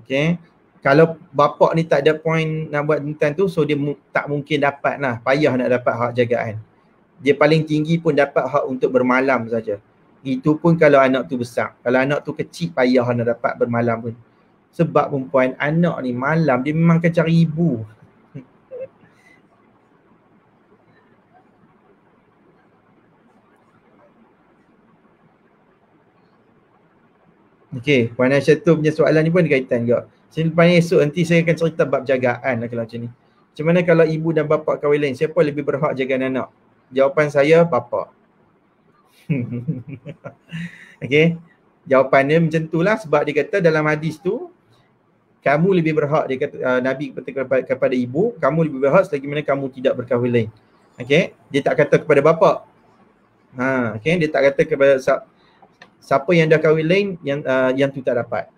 Okey. Kalau bapak ni tak ada point nak buat tuntutan tu, so dia tak mungkin dapat lah, payah nak dapat hak jagaan. Dia paling tinggi pun dapat hak untuk bermalam saja. Itu pun kalau anak tu besar. Kalau anak tu kecil, payah nak dapat bermalam pun. Sebab perempuan, anak ni malam, dia memang akan cari ibu. Okey, Puan Aisyah tu punya soalan ni pun ada kaitan juga. Selepas esok nanti saya akan cerita bab jagaan lah kalau macam ni. Macam mana kalau ibu dan bapa kahwin lain, siapa lebih berhak jaga anak? Jawapan saya, bapa. Okey, jawapannya macam tu lah sebab dia kata dalam hadis tu, kamu lebih berhak, dia kata, Nabi kata kepada ibu, kamu lebih berhak selagi mana kamu tidak berkahwin lain. Okey, dia tak kata kepada bapa. Okey, dia tak kata kepada siapa yang dah kahwin lain yang tu tak dapat.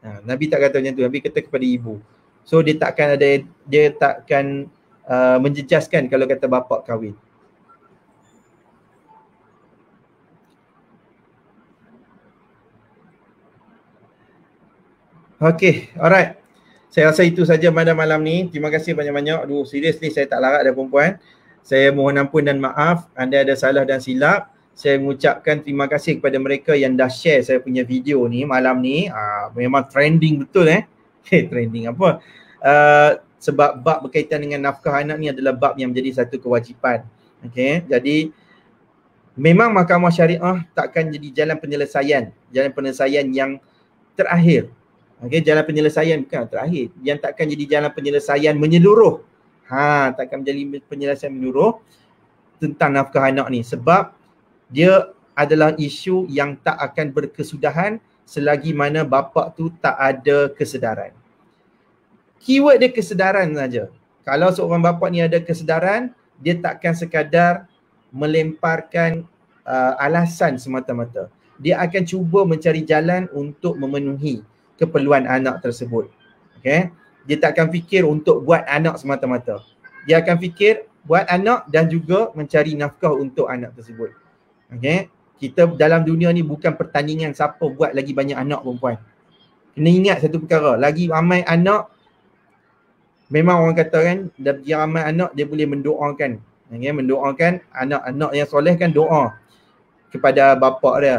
Nabi tak kata macam tu, Nabi kata kepada ibu. So dia takkan menjejaskan kalau kata bapa kahwin. Okay, alright. Saya rasa itu saja pada malam ni. Terima kasih banyak-banyak. Aduh, seriously saya tak larat dah perempuan. Saya mohon ampun dan maaf. Anda ada salah dan silap. Saya mengucapkan terima kasih kepada mereka yang dah share saya punya video ni malam ni. Memang trending betul trending apa? Sebab bab berkaitan dengan nafkah anak ni adalah bab yang menjadi satu kewajipan. Okay, jadi memang mahkamah syariah takkan jadi jalan penyelesaian yang terakhir. Okay, jalan penyelesaian bukan terakhir. Yang takkan jadi jalan penyelesaian menyeluruh. Takkan menjadi penyelesaian menyeluruh tentang nafkah anak ni. Sebab dia adalah isu yang tak akan berkesudahan selagi mana bapa tu tak ada kesedaran. Keyword dia kesedaran saja. Kalau seorang bapa ni ada kesedaran, dia takkan sekadar melemparkan alasan semata-mata. Dia akan cuba mencari jalan untuk memenuhi keperluan anak tersebut. Okay? Dia tak akan fikir untuk buat anak semata-mata. Dia akan fikir buat anak dan juga mencari nafkah untuk anak tersebut. Okay? Kita dalam dunia ni bukan pertandingan siapa buat lagi banyak anak perempuan. Kena ingat satu perkara, lagi ramai anak, memang orang kata kan, lagi ramai anak dia boleh mendoakan. Okay? Mendoakan anak-anak yang soleh kan doa kepada bapa dia,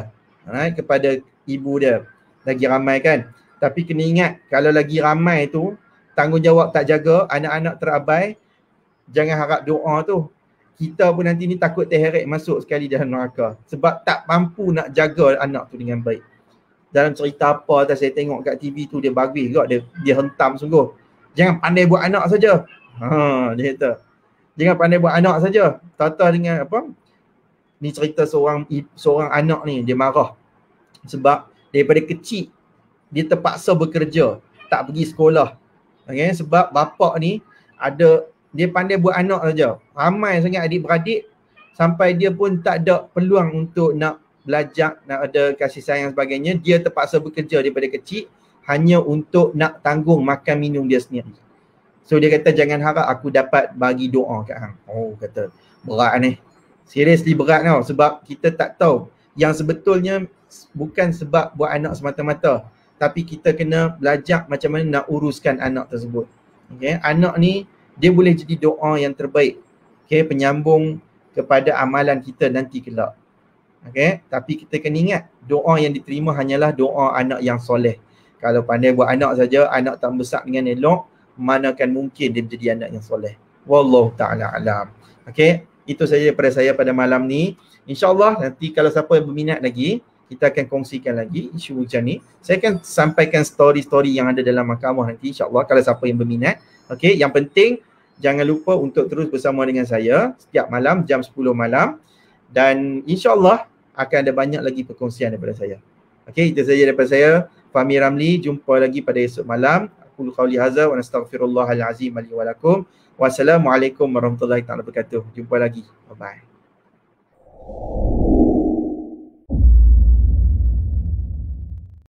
kepada ibu dia. Lagi ramai kan. Tapi kena ingat, kalau lagi ramai tu, tanggungjawab tak jaga, anak-anak terabai, Jangan harap doa tu. Kita pun nanti ni takut terheret masuk sekali dalam neraka. Sebab tak mampu nak jaga anak tu dengan baik. Dalam cerita apa saya tengok kat TV tu dia bagus juga. Dia hentam sungguh. Jangan pandai buat anak saja. Dia kata. Jangan pandai buat anak saja. Tata dengan apa? Ni cerita seorang anak ni dia marah. Sebab daripada kecil dia terpaksa bekerja. Tak pergi sekolah. Okay? Sebab bapak ni dia pandai buat anak saja. Ramai sangat adik-beradik sampai dia pun tak ada peluang untuk nak belajar, nak ada kasih sayang sebagainya. Dia terpaksa bekerja daripada kecil hanya untuk nak tanggung makan minum dia sendiri. So dia kata jangan harap aku dapat bagi doa kat hang. Oh kata berat ni. Seriously berat tau sebab kita tak tahu. Yang sebetulnya bukan sebab buat anak semata-mata. Tapi kita kena belajar macam mana nak uruskan anak tersebut. Okay? Anak ni dia boleh jadi doa yang terbaik. Okay? Penyambung kepada amalan kita nanti kelak. Okay? Tapi kita kena ingat doa yang diterima hanyalah doa anak yang soleh. Kalau pandai buat anak saja, anak tak besar dengan elok, manakan mungkin dia menjadi anak yang soleh. Wallahu ta'ala alam. Okay? Itu saja daripada saya pada malam ni. InsyaAllah nanti kalau siapa yang berminat lagi, kita akan kongsikan lagi isu macam ni. Saya akan sampaikan story-story yang ada dalam mahkamah nanti insyaAllah kalau siapa yang berminat. Okay? Yang penting, jangan lupa untuk terus bersama dengan saya setiap malam jam 10 malam. Dan insyaAllah akan ada banyak lagi perkongsian daripada saya. Okay? Itu saja daripada saya. Fahmi Ramli. Jumpa lagi pada esok malam. Aku qauli hadza wa nastaghfirullahal azim li wa lakum. Wassalamualaikum warahmatullahi wabarakatuh. Jumpa lagi. Bye bye.